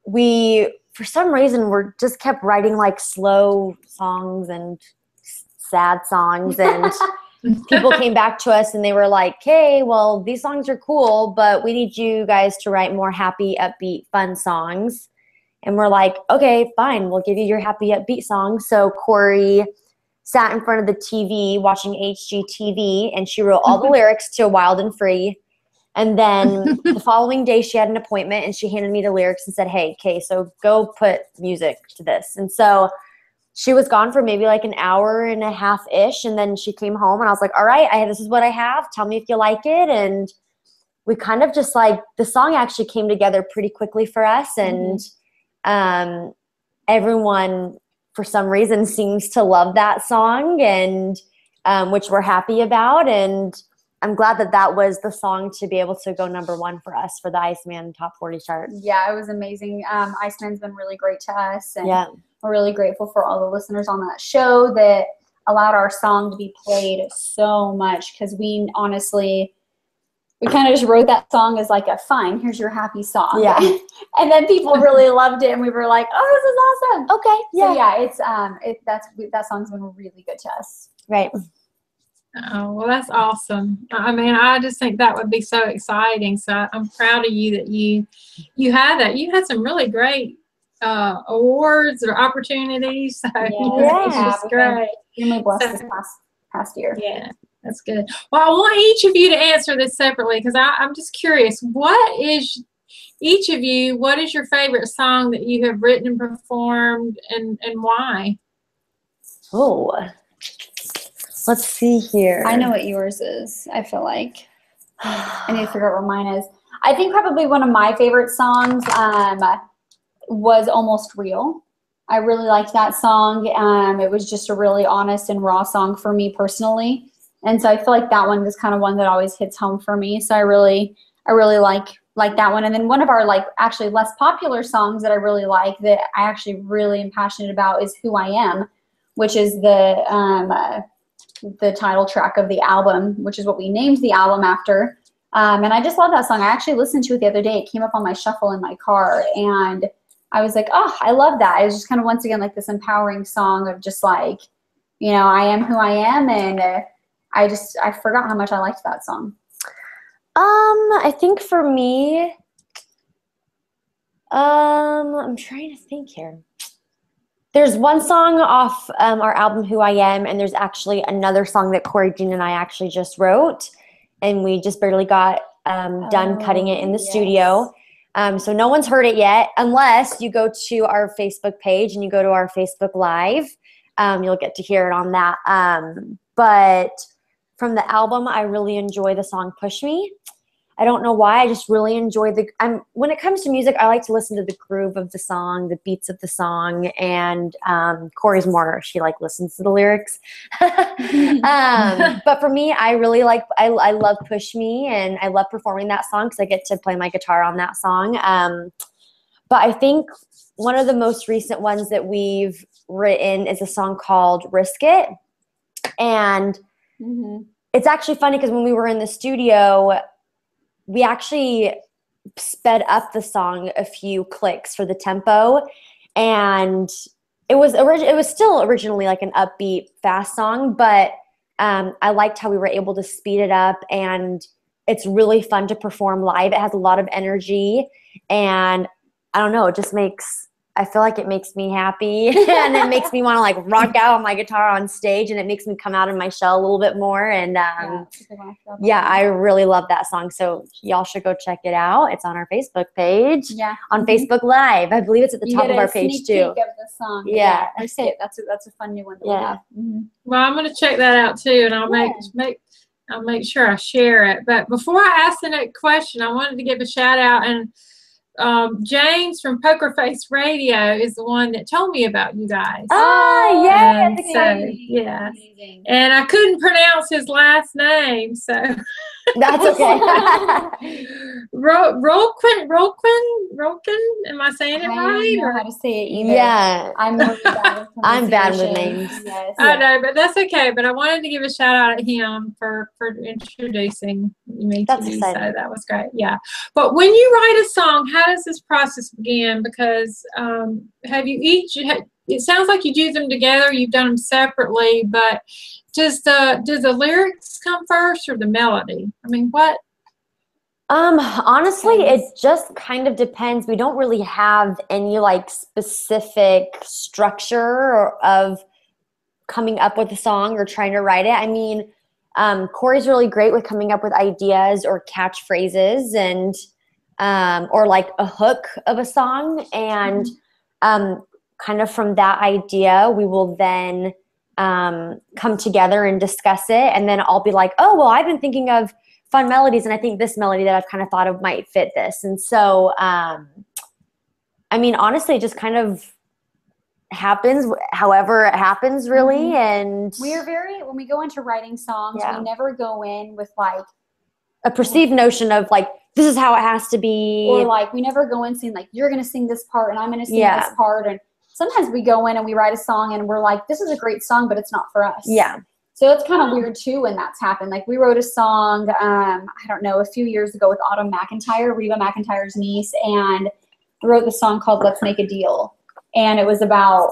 we, for some reason, just kept writing like slow songs and sad songs. And people came back to us and they were like, hey, well, these songs are cool, but we need you guys to write more happy, upbeat, fun songs. And we're like, okay, fine, we'll give you your happy, upbeat songs. So Kori sat in front of the TV watching HGTV, and she wrote all the lyrics to Wild and Free. And then the following day she had an appointment, and she handed me the lyrics and said, hey, okay, so go put music to this. And so she was gone for maybe like an hour and a half-ish, and then she came home, and I was like, all right, this is what I have. Tell me if you like it. And we kind of just like, the song actually came together pretty quickly for us, and everyone, for some reason, seems to love that song, and which we're happy about. And I'm glad that was the song to be able to go #1 for us for the Iceman Top 40 chart. Yeah, it was amazing. Iceman's been really great to us, and we're really grateful for all the listeners on that show that allowed our song to be played so much, because we honestly, we kind of just wrote that song as like fine, here's your happy song. Yeah. And then people really loved it, and we were like, oh, this is awesome. Okay. Yeah. So yeah, that song's been really good to us. Right. Oh, well, that's awesome. I mean, I just think that would be so exciting. So I'm proud of you that you had that. You had some really great awards or opportunities. So it's just great. You're my blessed this past year. Yeah. That's good. Well, I want each of you to answer this separately, because I'm just curious. What is your favorite song that you have written and performed, and why? Oh, let's see here. I know what yours is, I feel like. I need to figure out what mine is. I think probably one of my favorite songs was Almost Real. I really liked that song. It was just a really honest and raw song for me personally. And so I feel like that one is kind of one that always hits home for me. So I really like that one. And then one of our like actually less popular songs that I really like that I actually really am passionate about is Who I Am, which is the title track of the album, which is what we named the album after. And I just love that song. I actually listened to it the other day. It came up on my shuffle in my car, and I was like, oh, I love that. It was just kind of once again like this empowering song of just like, you know, I am who I am, and I forgot how much I liked that song. I think for me, I'm trying to think here. There's one song off our album Who I Am, and there's actually another song that Kori Jean and I actually just wrote, and we just barely got done cutting it in the studio. So no one's heard it yet, unless you go to our Facebook page and you go to our Facebook Live. You'll get to hear it on that. But from the album, I really enjoy the song Push Me. I don't know why. I just really enjoy when it comes to music, I like to listen to the groove of the song, the beats of the song, and Kori's more, she like listens to the lyrics. But for me, I really like, I love Push Me, and I love performing that song because I get to play my guitar on that song. But I think one of the most recent ones that we've written is a song called Risk It. And it's actually funny because when we were in the studio, we actually sped up the song a few clicks for the tempo, and it was still originally like an upbeat, fast song, but I liked how we were able to speed it up, and it's really fun to perform live. It has a lot of energy, and I don't know, I feel like it makes me happy, and it makes me want to like rock out on my guitar on stage, and it makes me come out of my shell a little bit more. And I really love that song. So y'all should go check it out. It's on our Facebook page. Yeah. On Facebook Live. I believe it's at the top of our page too. Peek of the song. Yeah. I see it. That's a fun new one. Yeah. Well, I'm going to check that out too, and I'll make sure I share it. But before I ask the next question, I wanted to give a shout out, and James from Poker Face Radio is the one that told me about you guys. Oh, yeah. And so, yeah. And I couldn't pronounce his last name, so. That's okay. Rolquin? Am I saying it right? I don't know how to say it either. Yeah. I'm really bad with I'm bad with names. Yes. I know, but that's okay. But I wanted to give a shout out at him for introducing me to you. So that was great. Yeah. But when you write a song, how does this process begin? Because it sounds like you do them together. You've done them separately, but do the lyrics come first or the melody? I mean, what? Honestly, it just kind of depends. We don't really have any like specific structure of coming up with a song or trying to write it. I mean, Kori's really great with coming up with ideas or catchphrases and or like a hook of a song, and kind of from that idea, we will then come together and discuss it, and then I'll be like, oh, well, I've been thinking of fun melodies, and I think this melody that I've kind of thought of might fit this. And so, I mean, honestly, it just kind of happens however it happens, really. And we are when we go into writing songs, we never go in with like a perceived notion of like, this is how it has to be. Or like, we never go in saying like, you're going to sing this part and I'm going to sing this part. And sometimes we go in and we write a song and we're like, this is a great song, but it's not for us. Yeah. So it's kind of weird too when that's happened. Like we wrote a song, I don't know, a few years ago with Autumn McIntyre, Reba McIntyre's niece, and we wrote the song called Let's Make a Deal. And it was about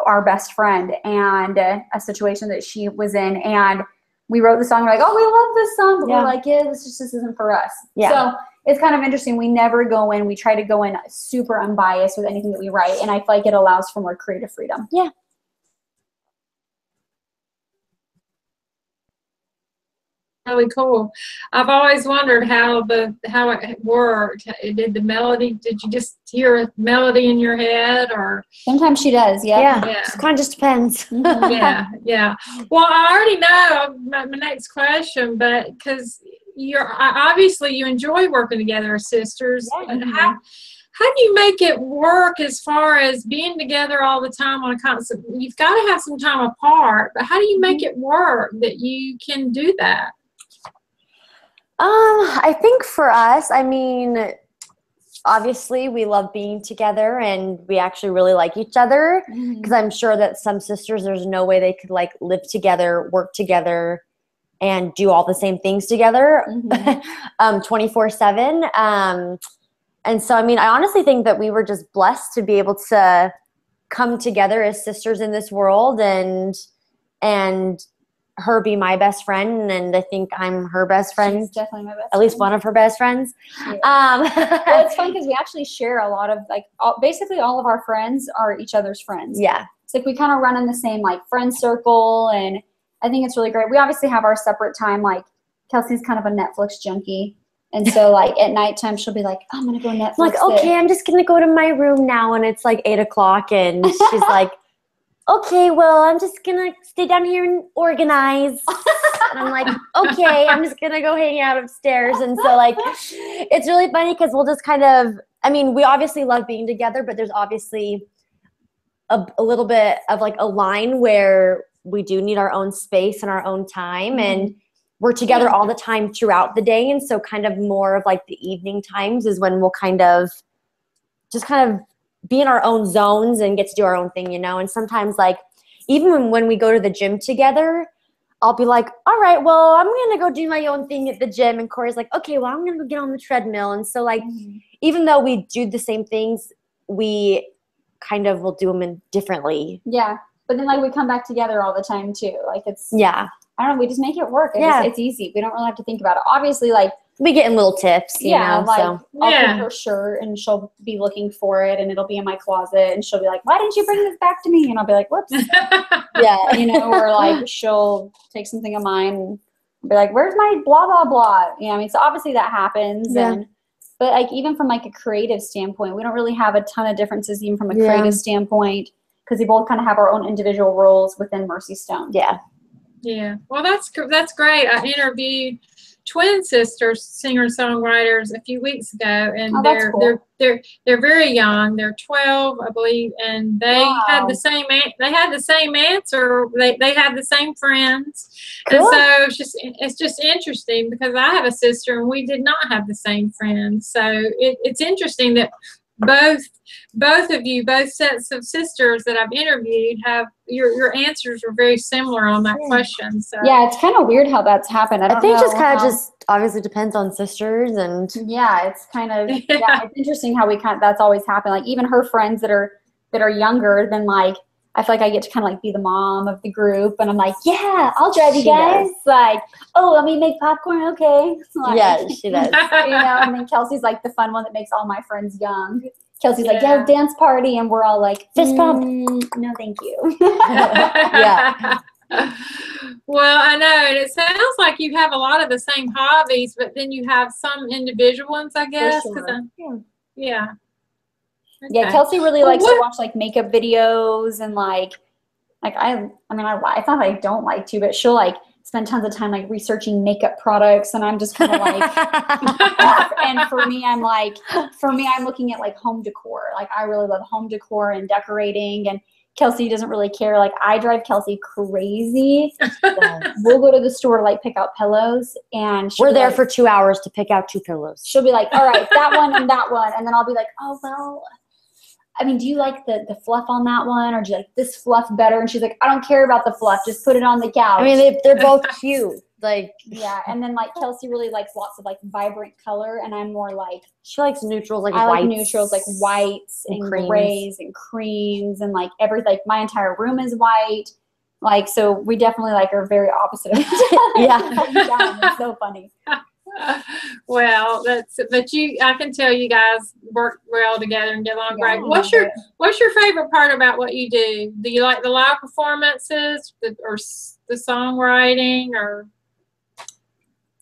our best friend and a situation that she was in. And we wrote the song, we're like, oh, we love this song, but we're like, yeah, this isn't for us. Yeah. So it's kind of interesting. We never go in. We try to go in super unbiased with anything that we write. And I feel like it allows for more creative freedom. Yeah. really cool. I've always wondered how it worked. Did the melody? Did you just hear a melody in your head, or sometimes she does? Yeah. It kind of just depends. Yeah. Well, I already know my next question, but because obviously you enjoy working together as sisters. Yeah. How do you make it work as far as being together all the time on a constant? You've got to have some time apart, but how do you make it work that you can do that? I think for us, I mean, obviously we love being together and we actually really like each other, because I'm sure that some sisters, there's no way they could like live together, work together, and do all the same things together 24/7. And so, I mean, I honestly think that we were just blessed to be able to come together as sisters in this world, and her be my best friend, and I think I'm her best friend. She's definitely my best At least one of her best friends. Yeah. Well, it's fun because we actually share a lot of, like, basically all of our friends are each other's friends. Yeah. It's like we kind of run in the same, like, friend circle, and I think it's really great. We obviously have our separate time. Like, Kelsey's kind of a Netflix junkie. And so, like, at nighttime, she'll be like, oh, I'm going to go Netflix. I'm like, okay, I'm just going to go to my room now. And it's like 8 o'clock. And she's like, okay, well, I'm just going to stay down here and organize. And I'm like, okay, I'm just going to go hang out upstairs. And so, like, it's really funny because we'll just kind of, I mean, we obviously love being together, but there's obviously a little bit of, like, a line where we do need our own space and our own time. And we're together all the time throughout the day. And so kind of more of like the evening times is when we'll kind of be in our own zones and get to do our own thing, you know? And sometimes, like, even when we go to the gym together, I'll be like, all right, well, I'm going to go do my own thing at the gym. And Corey's like, okay, well, I'm going to go get on the treadmill. And so, like, even though we do the same things, we kind of will do them differently. Yeah. But then, like, we come back together all the time too. Like, it's, I don't know, we just make it work. It's easy. We don't really have to think about it. Obviously, like, we get in little tips, you know, like, so. I'll pick her shirt and she'll be looking for it and it'll be in my closet and she'll be like, why didn't you bring this back to me? And I'll be like, whoops. You know, or like she'll take something of mine and be like, where's my blah, blah, blah? You know, I mean, so obviously that happens. But like, even from like a creative standpoint, we don't really have a ton of differences even from a creative standpoint, because we both kind of have our own individual roles within Mersi Stone. Yeah. Well, that's great. I interviewed twin sisters, singer-songwriters, a few weeks ago, and cool. they're very young. They're 12, I believe, and they had the same answer. They have the same friends, and so it's just interesting because I have a sister and we did not have the same friends. So it's interesting that both of you, both sets of sisters that I've interviewed, have your answers are very similar on that question. So yeah, it's kind of weird how that's happened. I think just kind of just obviously depends on sisters, and it's kind of it's interesting how that's always happened. Like, even her friends that are younger than, like, I feel like I get to kind of like be the mom of the group, and I'm like, yeah, I'll drive you guys. Like, oh, let me make popcorn, okay? Like, yeah, she does. You know, and then Kelsey's like the fun one that makes all my friends young. Kelsey's like, yeah, dance party, and we're all like, fist bump. No, thank you. Well, I know, and it sounds like you have a lot of the same hobbies, but then you have some individual ones, I guess. For sure. Yeah. Okay. Yeah, Kelsey really likes to watch like makeup videos, and like I mean, it's not that I don't like to, but she'll like spend tons of time like researching makeup products, and I'm just kind of like, and for me, I'm looking at like home decor. Like, I really love home decor and decorating, and Kelsey doesn't really care. Like, I drive Kelsey crazy. We'll go to the store to like pick out pillows, and we're there for 2 hours to pick out 2 pillows. She'll be like, all right, that one and that one, and then I'll be like, oh, well, I mean, do you like the fluff on that one, or do you like this fluff better? And she's like, I don't care about the fluff. Just put it on the couch. I mean, they're both cute. Like, yeah. And then like Kelsey really likes lots of like vibrant color, and I'm more like, she likes neutrals, like I whites. like neutrals, like whites and grays and creams, and like like my entire room is white. Like, so we definitely like are very opposite of each other. It's so funny. Well, I can tell you guys work well together and get along great. What's your favorite part about what you do? Do you like the live performances or the songwriting, or?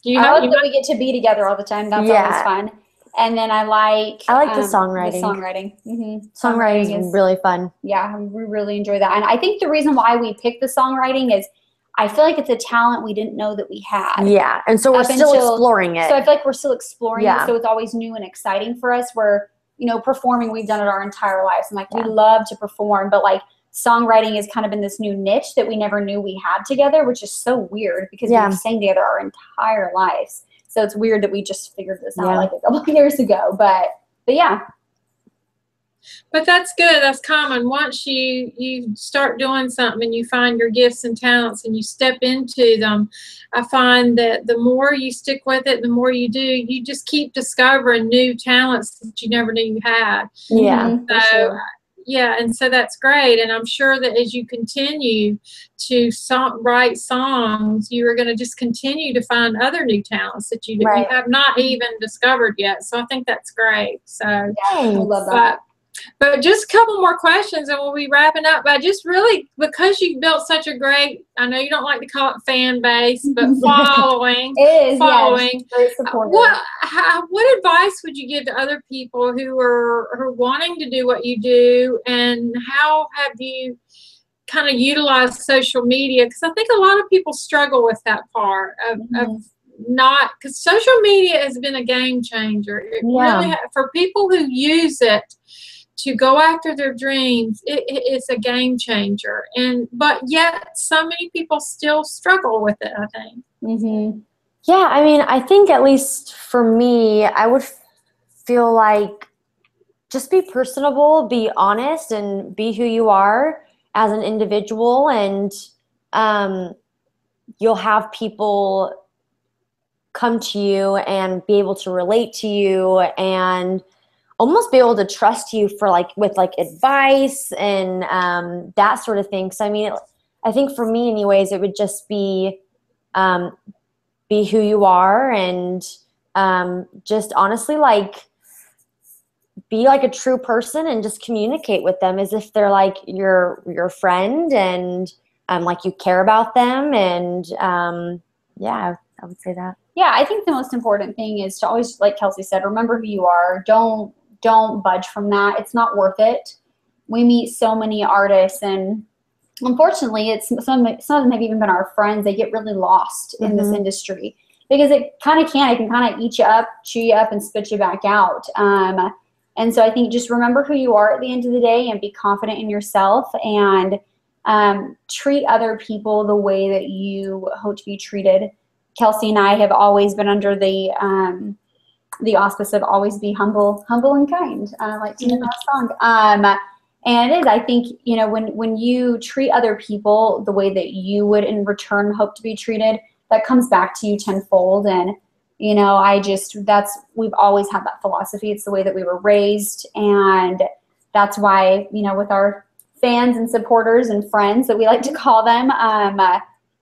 I love that we get to be together all the time. That's always fun. And then I like the songwriting. Songwriting is really fun. Yeah, we really enjoy that. And I think the reason why we picked the songwriting is I feel like it's a talent we didn't know that we had. Yeah, and so we're still exploring it. So I feel like we're still exploring it. So it's always new and exciting for us. Where, you know, performing, we've done it our entire lives. And like, we love to perform, but like songwriting has kind of been this new niche that we never knew we had together, which is so weird because we've sang together our entire lives. So it's weird that we just figured this out like a couple of years ago. But yeah. But that's good. That's common. Once you start doing something and you find your gifts and talents and you step into them, I find that the more you stick with it, the more you do, you just keep discovering new talents that you never knew you had. Yeah. So, yeah, and so that's great. And I'm sure that as you continue to write songs, you are going to just continue to find other new talents that you have not even discovered yet. So I think that's great. So I love that. But just a couple more questions and we'll be wrapping up. But just really, because you built such a great, I know you don't like to call it fan base, but following. It is, following. Yes, very supportive. What advice would you give to other people who are wanting to do what you do, and how have you kind of utilized social media? Because I think a lot of people struggle with that part of not, because social media has been a game changer. It really, for people who use it to go after their dreams, it's a game changer. But yet so many people still struggle with it, I think. Yeah, I mean, I think at least for me, I would feel like just be personable, be honest, and be who you are as an individual, and you'll have people come to you and be able to relate to you and almost be able to trust you for with advice and that sort of thing. So I mean, I think for me anyways, it would just be who you are, and just honestly be like a true person and just communicate with them as if they're like your friend, and like you care about them, and yeah, I would say that. Yeah, I think the most important thing is to always, like Kelsey said, remember who you are. Don't budge from that. It's not worth it. We meet so many artists, and unfortunately, some of them have even been our friends. They get really lost in this industry because it can kind of eat you up, chew you up, and spit you back out. And so I think just remember who you are at the end of the day, and be confident in yourself, and treat other people the way that you hope to be treated. Kelsey and I have always been under the auspice of always be humble and kind, like Tina's song. And it is, I think, you know, when you treat other people the way that you would in return hope to be treated, that comes back to you tenfold. And, you know, we've always had that philosophy. It's the way that we were raised. And that's why, you know, with our fans and supporters and friends that we like to call them,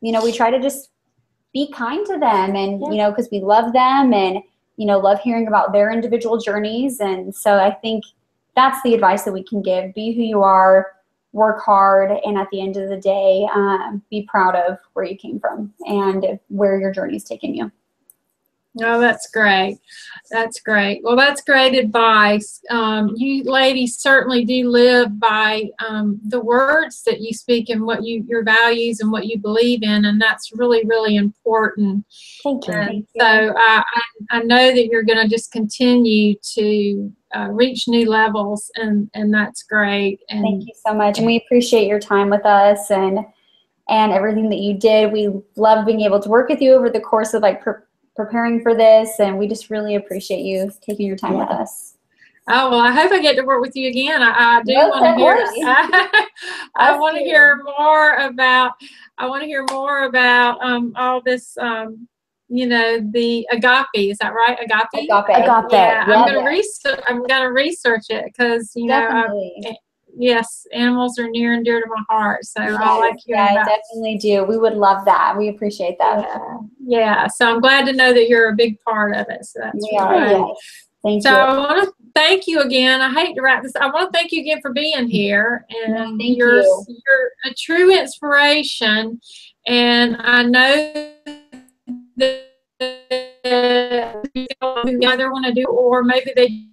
you know, we try to just be kind to them, and, you know, because we love them, and, you know, love hearing about their individual journeys. And so I think that's the advice that we can give. Be who you are, work hard, and at the end of the day, be proud of where you came from and where your journey's taken you. Oh, that's great. That's great. Well, that's great advice. You ladies certainly do live by the words that you speak and what your values and what you believe in, and that's really, really important. Thank you. And so I know that you're going to just continue to reach new levels, and that's great. And thank you so much, and we appreciate your time with us and everything that you did. We love being able to work with you over the course of preparing for this, and we just really appreciate you taking your time with us. Oh, well, I hope I get to work with you again. I do want to hear. I want to hear more about. I want to hear more about all this. You know, the agape. Is that right? Agape. Agape. Yeah, I'm going to research. I'm going to research it because yes, animals are near and dear to my heart. So I like hearing about. Definitely do. We would love that. We appreciate that. Yeah. So I'm glad to know that you're a big part of it. So that's Yes. Thank you. I want to thank you again. I hate to wrap this. I want to thank you again for being here, and you're a true inspiration. And I know that either want to do, or maybe they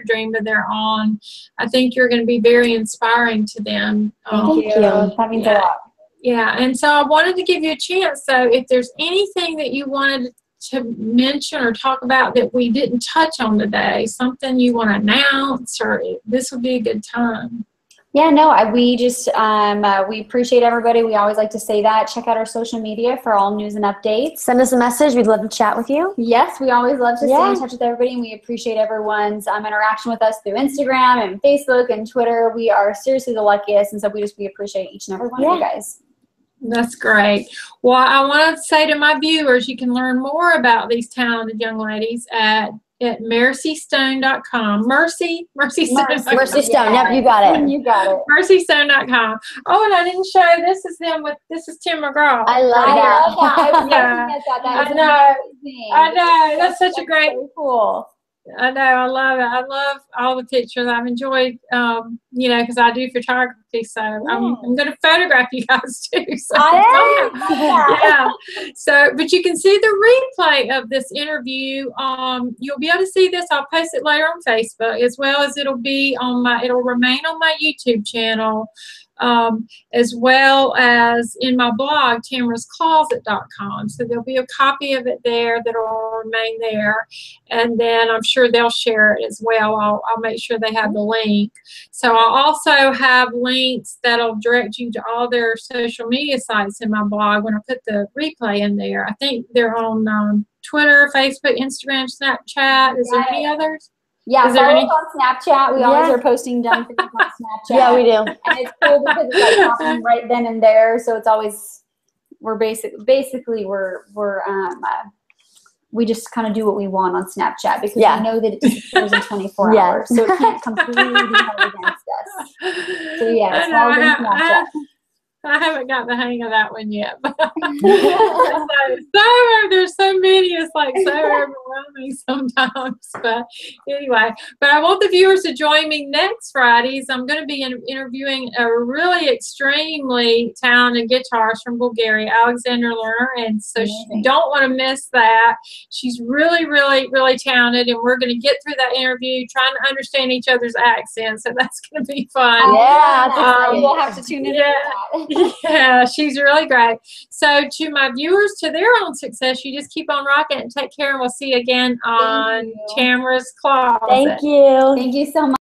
dream of their own. I think you're going to be very inspiring to them. Thank you. That means a lot. Yeah, and so I wanted to give you a chance. So if there's anything that you wanted to mention or talk about that we didn't touch on today, something you want to announce, or this would be a good time. Yeah, no, we just, we appreciate everybody. We always like to say that. Check out our social media for all news and updates. Send us a message. We'd love to chat with you. Yes, we always love to stay in touch with everybody, and we appreciate everyone's interaction with us through Instagram and Facebook and Twitter. We are seriously the luckiest, and so we appreciate each and every one of you guys. That's great. Well, I want to say to my viewers, you can learn more about these talented young ladies at mersystone.com. Mersi Stone. Mersi Stone. Yep, you got it. You got it. mersystone.com. Oh, and I didn't show, this is Tim McGraw. I love that. I know. That's such a great. So cool. I know. I love it. I love all the pictures. I've enjoyed, because I do photography, so I'm going to photograph you guys too. So, yeah. So, but you can see the replay of this interview. You'll be able to see this. I'll post it later on Facebook, as well as it'll remain on my YouTube channel, as well as in my blog, tamarahscloset.com. So there'll be a copy of it there that will remain there, and then I'm sure they'll share it as well. I'll make sure they have the link. So I'll also have links that'll direct you to all their social media sites in my blog when I put the replay in there. I think they're on Twitter, Facebook, Instagram, Snapchat. Is there any others? Yeah, follow us on Snapchat. We always are posting dumb things on Snapchat. Yeah, we do. And it's cool because it's like happening right then and there. So it's always, we just kind of do what we want on Snapchat because we know that it disappears in 24 hours. So it can't completely be held against us. So yeah, follow us on Snapchat. I haven't got the hang of that one yet. There's so many, it's like so overwhelming sometimes. But anyway, I want the viewers to join me next Fridays. I'm going to be interviewing a really extremely talented guitarist from Bulgaria, Alexander Lerner, and so you don't want to miss that. She's really, really, really talented, and we're going to get through that interview trying to understand each other's accents, so that's going to be fun. Yeah, we'll have to tune in. Yeah, she's really great. So to my viewers, to their own success, you just keep on rocking and take care, and we'll see you again on Tamarah's Closet. Thank you. Thank you so much.